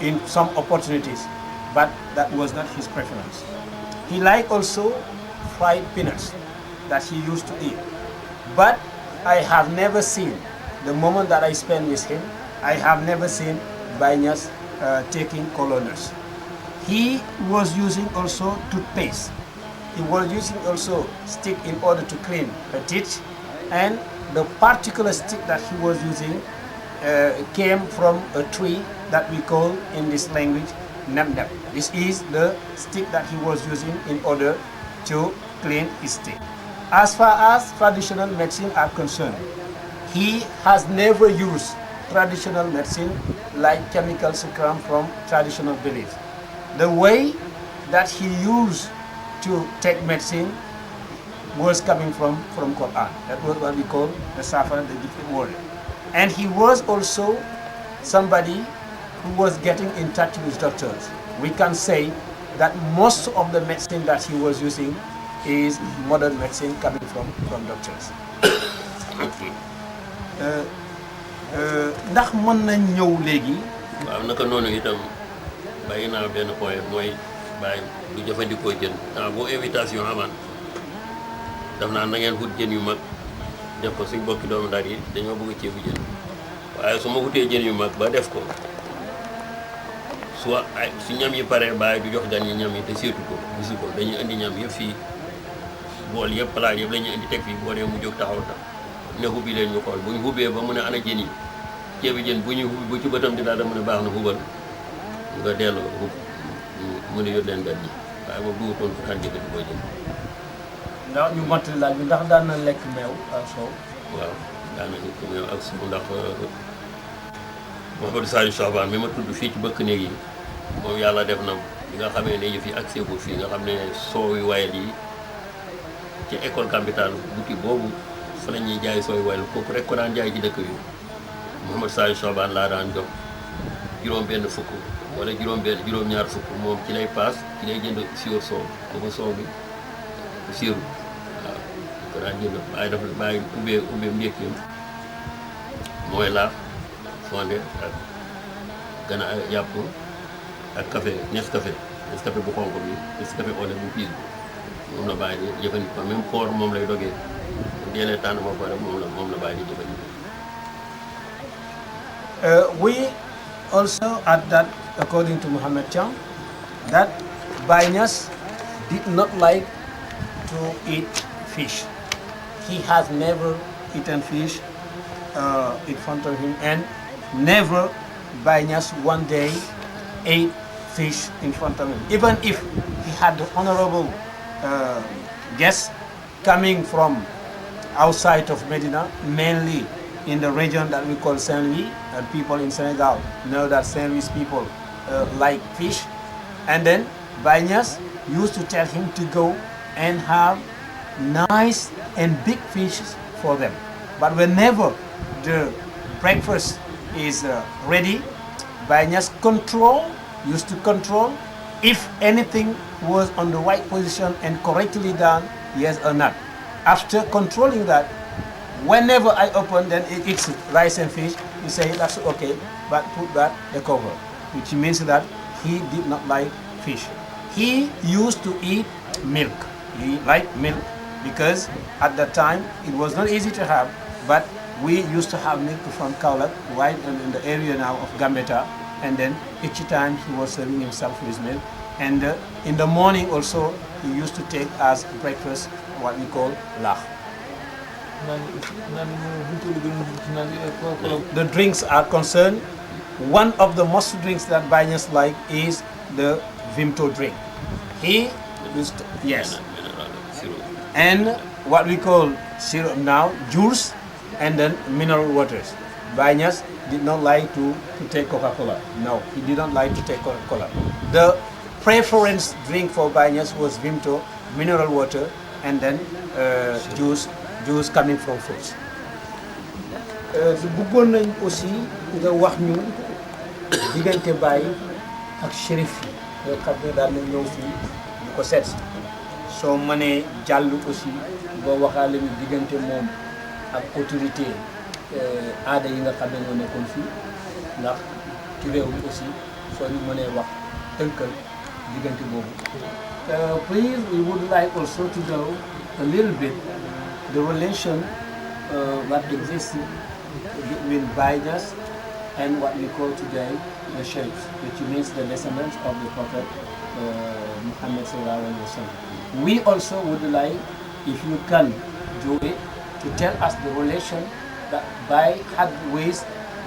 in some opportunities, but that was not his preference. He liked also fried peanuts that he used to eat. But I have never seen, the moment that I spent with him, I have never seen Baye Niass taking colonels. He was using also toothpaste. He was using also stick in order to clean her teeth, and the particular stick that he was using came from a tree that we call in this language nam-nam. This is the stick that he was using in order to clean his teeth. As far as traditional medicine are concerned, he has never used traditional medicine like chemicals come from traditional beliefs. The way that he used to take medicine was coming from Quran. That was what we call the Safar, the gifted word. And he was also somebody who was getting in touch with doctors. We can say that most of the medicine that he was using is modern medicine coming from doctors. Ndax mën nañ ñëw léegi. waaw naka noonu itam bàyyi naa benn point mooy bàyyi du jëfandikoo jën boo invitation amaan daf naa na ngeen wut jën yu mag def ko suñ bokki doomu daal yi dañoo bëgg ceebu jën waaye su ma wutee jën yu mag ba def ko soit ay su ñam yi paree bàyyi du jox gan yi ñam yi te seetu ko gisu ko dañuy indi ñam yëpp fii bool yëpp palaat yëpp la ñuy indi teg fii boo dee mu jóg taxaw ne hubbi leen ñu xool bu ñu hubbee ba mu ne ana jën yi ceebi jën bu ñu hubbi bu ci bëtam di daal da mu ne baax na hubal nga delloo hub mu ne yót leen gan yi waaye moom dugutoon fu daan jëkkati boo jën ndax ñu mottali laaj bi ndax daan na lekk meew ak soow. waaw daan na lekk meew ak soow ndax Mouhamadou Saliou Soxbaan mi ma tudd fii ci bëkk néeg yi moom yàlla def na bi nga xamee ne yëf yi ak seegul fii nga xam ne soow yu wayal yi ci école capitale boutique boobu fa la ñuy jaay sooy wayal kooku rek ko daan jaay ci dëkk bi Mouhamadou Saliou Soxbaan laa daan jox juróom-benn fukk wala juróom-ñaar fukk moom ci lay paas ci lay jënd sior soow boobu soow bi siiru waaw ko daan jënd waaye dafa bàyyi ubbee ndékkeem mooy laax fonde ak gana yàpp ak café Nescafé bu xonk bi Nescafé au lait bu piis bi moom la bàyyi di jëfandikoo même koor moom lay dogee deelee tànn ma pare moom la bàyyi di jëfandikoo. We also add that, according to Momath THIAM, that Baye Niass did not like to eat fish. He has never eaten fish in front of him, and never Baye Niass one day ate fish in front of him. Even if he had the honorable guests coming from outside of Medina, mainly in the region that we call Saint-Louis, and people in Senegal know that Saint-Louis people like fish. And then Baye Niass used to tell him to go and have nice and big fishes for them. But whenever the breakfast is ready, Baye Niass used to control if anything was on the right position and correctly done, yes or not. After controlling that, whenever I open, then it eats rice and fish, you say that's okay, but put back the cover, which means that he did not like fish. He used to eat milk. He liked milk because at that time it was not easy to have, but we used to have milk from Kaolack, right in the area now of Gambetta, and then each time he was serving himself with milk. And in the morning also, he used to take as breakfast what we call lah. The drinks are concerned, one of the most drinks that Baye Niass like is the Vimto drink. He used to, yes, and what we call syrup now, juice, and then mineral waters. Baye Niass did not like to take Coca-Cola. No, he did not like to take Coca-Cola. The preference drink for Baye Niass was Vimto, mineral water, and then juice coming from fruits. bëggoon nañ aussi nga wax ñu diggante Baye ak shérif yi yoo xam ne daal nañ ñëw fii di ko seet si soo mënee jàll aussi boo waxaale ñu diggante moom ak autorité aada yi nga xam ne ñoo nekkoon fii ndax ci réew mi aussi soo ñu mënee wax tënkal diggante boobu. Please, we would like also to know a little bit the relation that exists between Baye's and what we call today the Sheikhs, which means the descendants of the Prophet Muhammad sallallahu alaihi wasallam. We also would like, if you can do it, to tell us the relation that Baye had with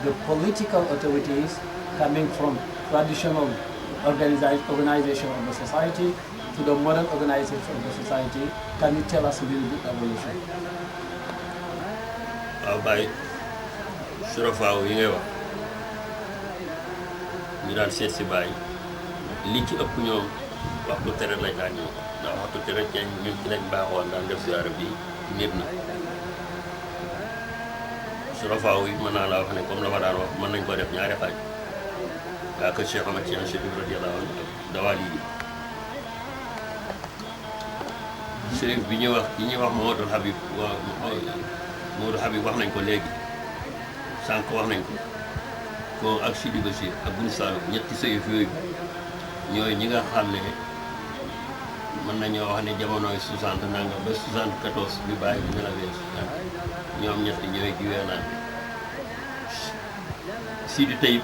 the political authorities coming from traditional organization of the society to the modern organization of the society. Can you tell us a little bit about relation? Baye surafaaw yi ngay wax ñu daan seet si Baye li ci ëpp ñoom waxtu tere lañ daan ñëw ndax waxtu tere ci ñun ci lañ baaxoon daan def ziyaara bi nit na surafaaw yi mën naa laa wax ne comme la ma daan wax mën nañ ko def ñaari xaaj waa kër Cheikh Ahmad THIAM radiyallahu anhu dawaal yi Chérif bi ñuy wax Mamadou Habib Mamadou Habib wax nañ ko léegi sànq wax nañ ko foo ak Sidi Bachir ak Bun Saloum ñetti sëyif yooyu ñooy ñi nga xam ne mën nañoo wax ne jamonoy 60 nanga ba 74 bi Baye bi nelawee ñoom ñetti ñooy jiwee naan Sidi Tayib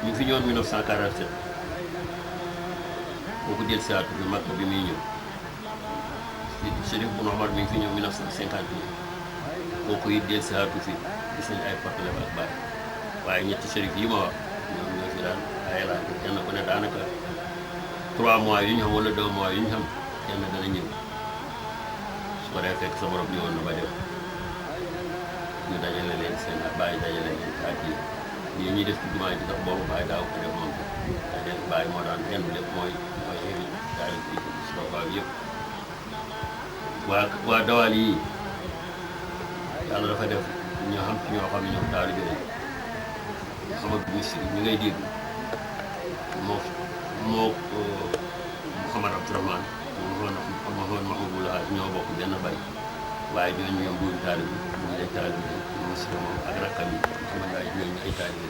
ñu fi ñëwoon 1947 kooku del siatu bi Makka bi muy ñëw Chérif Boun Omar mi ngi fi ñëw 1951 kooku it del siatu fi gis nañ ay portele ak Baye waaye ñetti chérif yi ma wax ñoom ñoo fi daan ay laaj kenn ku ne daanaka 3 mois yu ñu xam wala 2 mois yu ñu xam kenn dana ñëw su ko defee fekk sa borom ñëwoon na ba dem ñu dajale leen seen Baye dajale leen ak yi ñuy def ci jumaa ji sax boobu Baye daaw ko def moom dajale Baye moo daan yenn lépp mooy xewi daal di surafaaw yëpp waa dawaal yi yàlla dafa def ñoo xam ci ñoo xam ne ñoom daal di gën a xamal ministre ñi ngay dégg moo Mouhamad Abdourahmane Mouhamad Mahmoud Hadj ñoo bokk benn Baye waaye ñooñu ñoom duñu taalibe ñu ngi lay taalibe ministre moom ak rakkam yi Mouhamad Hadj ñooñu ay taalibe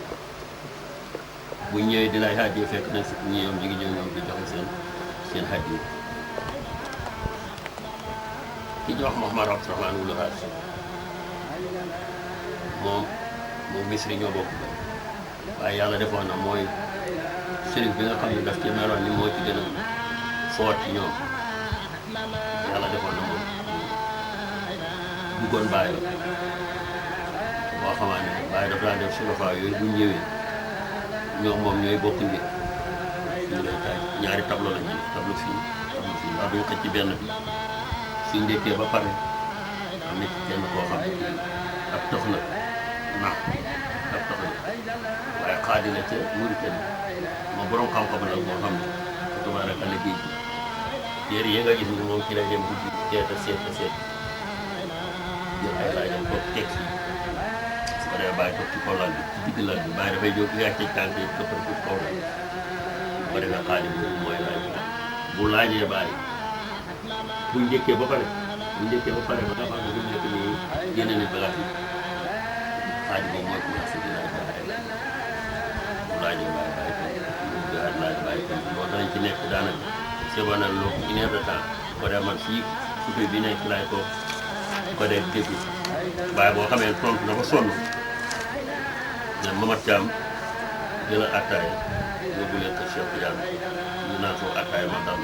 bu ñëwee dinaay hadiya fekk nañ si ñoom ñu ngi ñëw ñoom di joxe seen hadiya ki ñu wax Mouhamad Abdourahmane wula Hadj moom misri ñoo bokk ba waaye yàlla defoon na mooy chérif bi nga xam ne daf ci meloon ni moo ci gën a foot ci ñoom yàlla defoon na moom bëggoon Baye la boo xamaa ne Baye dafa daan def surafaaw yooyu buñ ñëwee ñoom moom ñooy bokk njëkk ñu lay taaj ñaari tableau lañ def tableau fii ndax duñ xëcc ci benn bi suñ ndekkee ba pare am na ci kenn koo xam ne ab tox la nax ab tox la waaye xaadi la ca Mauritanie moom borom xam-xam la moo xam ne tubaaraka la géej gi téere yi nga gis ni moom ci lay dem guddi seet jël ay laajam toog teg si su ko defee Baye toog ci kaw lal bi ci digg lal bi Baye dafay jóg yaa ci tànk yi toppal ci kaw la su ko defee xaadim boobu mooy laaj bu laajee Baye bu njëkkee ba pare ba nga xam ne bu njëkk nii génne nañ bagage yi xaadim boobu mooy commencé di laaj Baye bu laajee Baye laaj Baye loolu danañ ci nekk daanaka sebanal loo 1 heure de temps ko dee man fii suufee bi nekk laay ko dee dégg Baye boo xamee tontu na ba sonn ne Momath THIAM jëlal attaaya yóbbu leen ko Cheikh Tidiane ñu naan foofu attaaya ma dal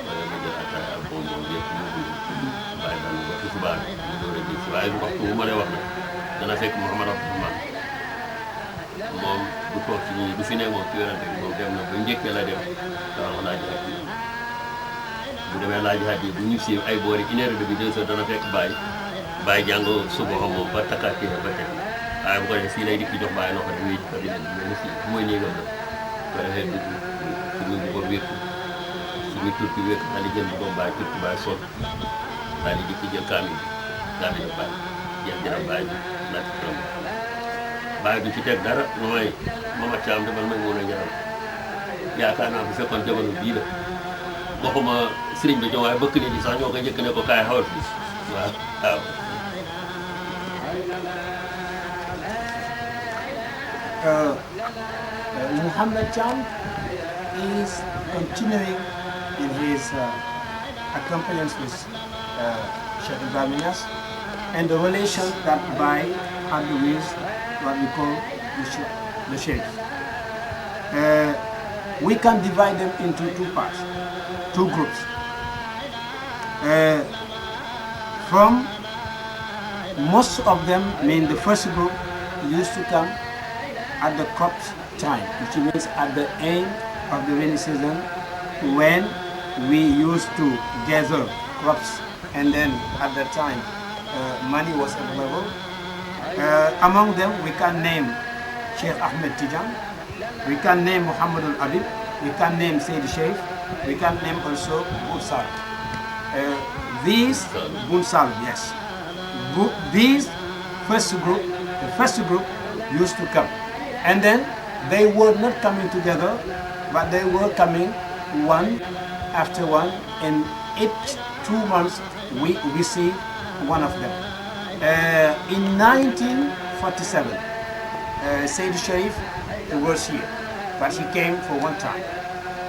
wala ma jël attaaya ak boobu moom yëpp yóbbu leen Baye dal ba tisbaar ñu door a gis waaye waxtu bu ma lay wax nag dana fekk Mouhamad Abdourahmane moom du toog ci ñii du fi ne moom ci werante bi moom dem na ba njëkkee la dem dawal ko laaj hadiya bu demee laaj hadiya bu ñu si ay boori 1 heure de 2 heures dana fekk Baye jàng suba xam moom ba takkaatee ba teg waaye bu ko defee fii lay dikk jox Baye loxo rek wéy ci kabine bi mel ni fii mooy néegam la bu ko defee dugg suñu bu ko wékku suñu turki wékku daal di jël bu ko Baye turki Baye sol daal di dikk jël kaamil Baye jeex dina Baye bi natt turam Baye du ci teg dara mooy Momath THIAM defal may woon a jaral yaakaar naa bu fekkoon jamono bii la waxuma sëriñ bi ñoo waaye bëkk nit yi sax ñoo koy njëkk ne ko kaay xawal fii waaw waaw. Momath THIAM is continuing in his acquaintance with Cheikh Ibrahima, and the relation that Baye had with what we call the Cheikh. We can divide them into two parts, two groups. From most of them, the first group used to come at the crop time, which means at the end of the rainy season, when we used to gather crops, and then at that time money was available. Among them we can name Cheikh Ahmed Tidiane, we can name Muhammad al-Abid, we can name Sayyid Cheikh, we can name also Bunsal. These Bunsal, yes. These the first group used to come, and then they were not coming together, but they were coming one after one, and each 2 months we received one of them. In 1947, Sayyid Sharif was here, but he came for one time.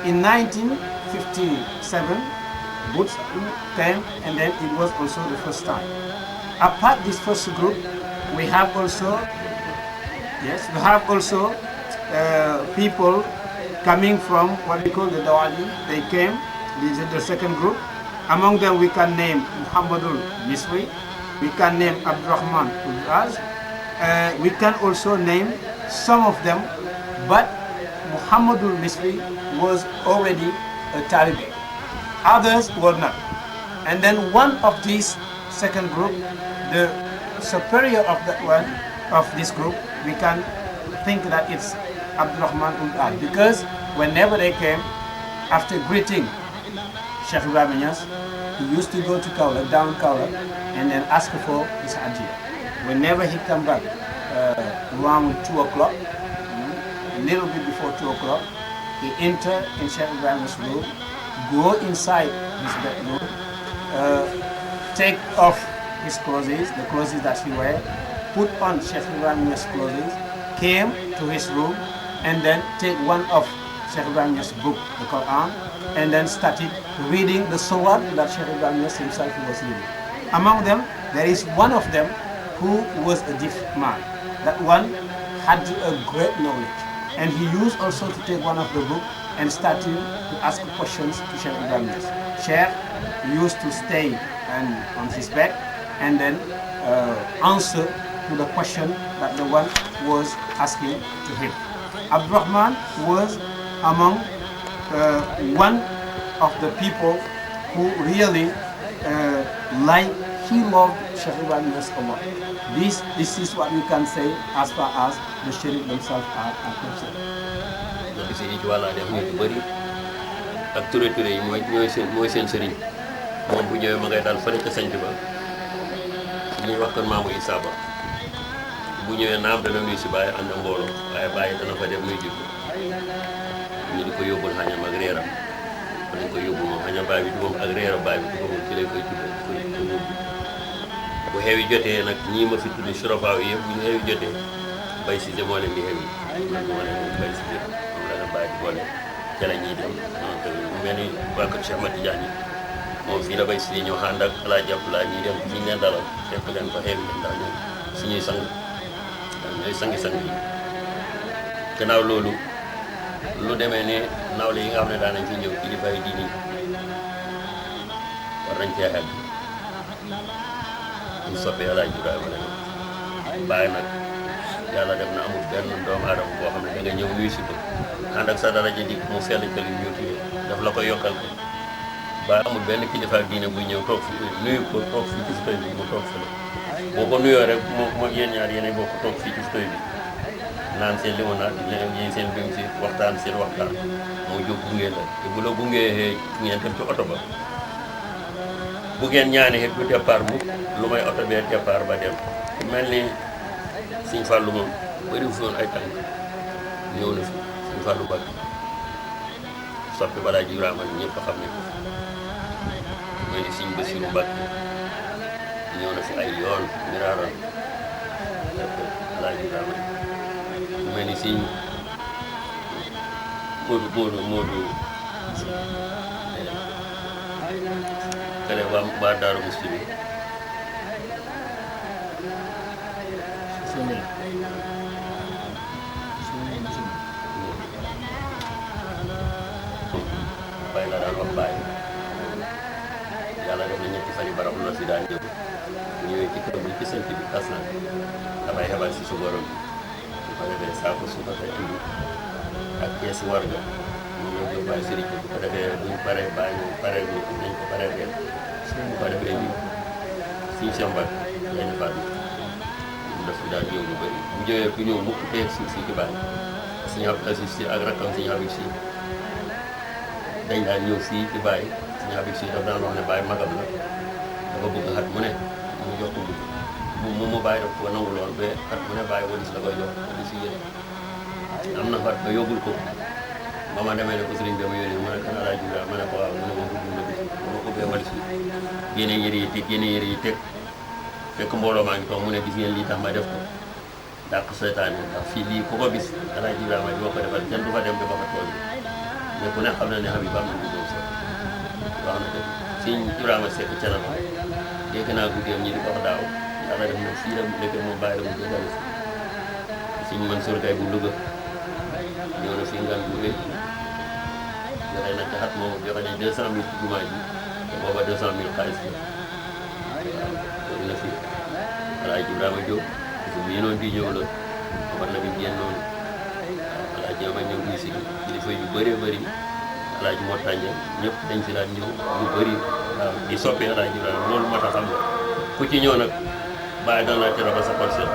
In 1957, Boots came, and then it was also the first time. Apart this first group, we have also, people coming from what we call the Dawali. They came. This is the second group. Among them, we can name Muhammadul Misri, we can name Abdurrahman Ulraz, we can also name some of them, but Muhammadul Misri was already a Taliban. Others were not. And then one of these second group, the superior of that one, of this group, we can think that it's Abdurrahman Ulraz, because whenever they came, after greeting Cheikh Ibrahima, he used to go to Kaula, down Kaula, and then ask for his hajjia. Whenever he come back around 2 o'clock, a little bit before 2 o'clock, he enter in Cheikh Ibrahim's room, go inside his bedroom, take off his clothes, the clothes that he wear, put on Cheikh Ibrahim's clothes, came to his room, and then take one of Cheikh Ibrahim's book, the Quran, and then started reading the Surah that Cheikh Ibrahim himself was reading. Among them, there is one of them who was a deaf man. That one had a great knowledge, and he used also to take one of the book and started to ask questions to Cheikh Ibrahim. Cheikh used to stay on his bed and then answer to the question that the one was asking to him. Abdurrahman was among one of the people who really he loved Cheikh Ibrahim a lot. This is what we can say as far as the Sharif themselves are concerned. nga gis yi ci wàllaa def nit yu bëri ak turé yi mooy seen sëriñ moom bu ñëwee ma ngay daal fële ca sanc ba ñuy wax kon maamu Issa Ba bu ñëwee naam dana nuyu si Baye ànd ak mbooloo waaye Baye dana fa dem nuyu jikko ñu di ko yóbbul xañam ak reeram dañ ko yóbbu moom xañam Baye bi moom ak reeram Baye bi di ko moom ci lañ koy tuddee ko yóbbu bu xew yi jotee nag ñii ma fi tuddi surafaaw yi yëpp bu ñu xew yi jotee Baye Cissé moo leen di xew yi man moo leen moom Baye Cissé moom la leen Baye di boole ca la ñuy dem mu mel ni waa kër Cheikh Ahmed Tidiane moom fii la Baye Cissé ñëw ànd ak El Hadj Abdoulaye ñuy dem fi ñu leen dalal fekk leen fa xew yi ndax ñoom suñuy sang ñooy sangi-sang yi gannaaw loolu lu demee ne nawle yi nga xam ne daan nañ fi ñëw kilifa yi diini war nañ cee xel ñu soppee El Hadj Ibrahima la Baye nag yàlla def na amul benn doomu aadama boo xam ne da nga ñëw nuyu si ko ànd ak sa daraja di mu fell ka li ñu tuddee daf la ko yokkal ko Baye amul benn kilifa diine buy ñëw toog fi nuyu ko toog fii ci fauteuil bi mu toog fële boo ko nuyoo rek moom yéen ñaar yéenay bokk toog fii ci fauteuil bi naan seen limonade yéen seen bim si waxtaan seen waxtaan moo jóg gunge la te bu la gungee ngeen dem ci oto ba bu ngeen ñaanee du départ mu lu may oto bee départ ba dem ku mel ni Sëñ Fallu moom bëri fu woon ay tànk ñëw na fi Sëñ Fallu Bakk soppi balaa ji Ibrahima ñëpp xam ne ko mel ni Sëñ Basiru Mbàkke ñëw na fi ay yoon miraaroon balaa ji Ibrahima mel ni Sëñ Moodu kene waa Daaru Muslim Baye la daan wax Baye yàlla def na ñetti fan yi barab la fi daan ñëw ñëwee ci kër bi ci sant bi tas na dafay xebal si subaram bu ko defee saako suukar koy indi ak keesi warga moom la koy bàyyi sëriñ bi bu ko defee buñ paree bàyyi moom paree bi nañ ko paree benn bu ko defee ni Sëñ Samba lay defaat mu def fi daan ñëw lu bëri bu ñëwee ku ñëw mukk teeg si ci bàyyi Sëñ Abdou Aziz Si ak rakkam Sëñ Habib Si dañ daan ñëw fii ci Baye Sëñ Habib Si daf daan wax ne Baye magam la dafa bëgg xat mu ne mu jox ko dugg mu Baye daf ko nangu lool ba xat mu ne Baye walis la koy jox walis si yéen am na xat ba yóbbul ko ba ma demee ne ko sëriñ bi ma yónnee mu ne kan Alaaji Ibrahima ma ne ko waaw mu ne ma bëgg na bis ba ma ko bee walis bi génne yëre yi teg fekk mbooloo maa ngi toog mu ne gis ngeen lii tax ma def ko dàq seytaane ndax fii lii ku ko bis Alaaji Ibrahima di ma ko defal kenn du fa dem ba fa tool mais ku ne xam na ne Habib am na lu doon seet wax na dëgg Sëñ Ibrahima Seck ca la ma dégg naa guddeem ñi di ko wax daaw yàlla def na fii la mu dëkk moom bàyyi la mu dëggal si Sëñ Mansour Gaye bu Louga ñëw na fii ngan bu rëy joxe na ca xat moom joxe ne 200 000 ci jumaa ji te booba 200 000 xaalis la waaw loolu na fi Alaaji Ibrahima Diop su mu yéenoon di ñëw la war na bi génn noonu waaw Alaaji Ibrahima ñëw di si kilifa yu bëree bëri Alaaji Momath THIAM ñëpp dañ si daan ñëw yu bëri waaw di soppi Alaaji Ibrahima loolu moo tax xam nga ku ci ñëw nag bàyyi daan la tero ba sa xol seet.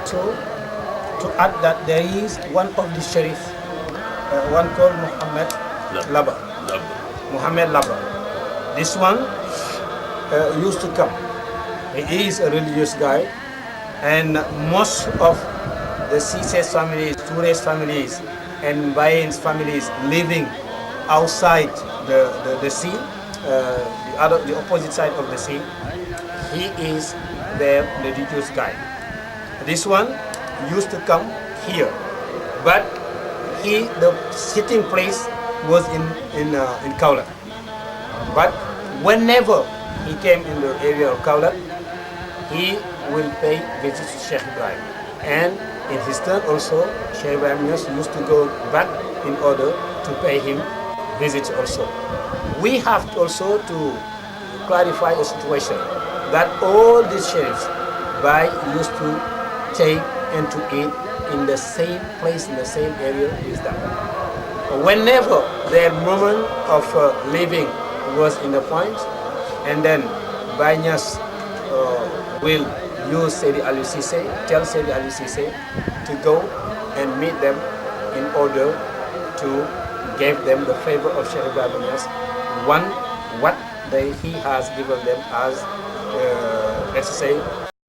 So, to add that there is one of the Sharif, one called Mohammed Laba. Mohammed Laba. This one used to come. He is a religious guy, and most of the Cissés families, Tourés families, and Bayen's families living outside the sea, the opposite side of the sea, he is their religious guy. This one used to come here, but the sitting place was in Kaolack. But whenever he came in the area of Kaolack, he will pay visits to Cheikh Ibrahima, and in his turn also Cheikh Ibrahima used to go back in order to pay him visits also. We have also to clarify a situation that all these sheriffs Baye used to take and to eat in the same place, in the same area with them. Whenever their moment of leaving was in the point, and then Baye Niass will use Seydi Aliou Cissé, tell Seydi Aliou Cissé to go and meet them in order to give them the favor of Cheikh Ibrahima Niass, what he has given them as, let's say,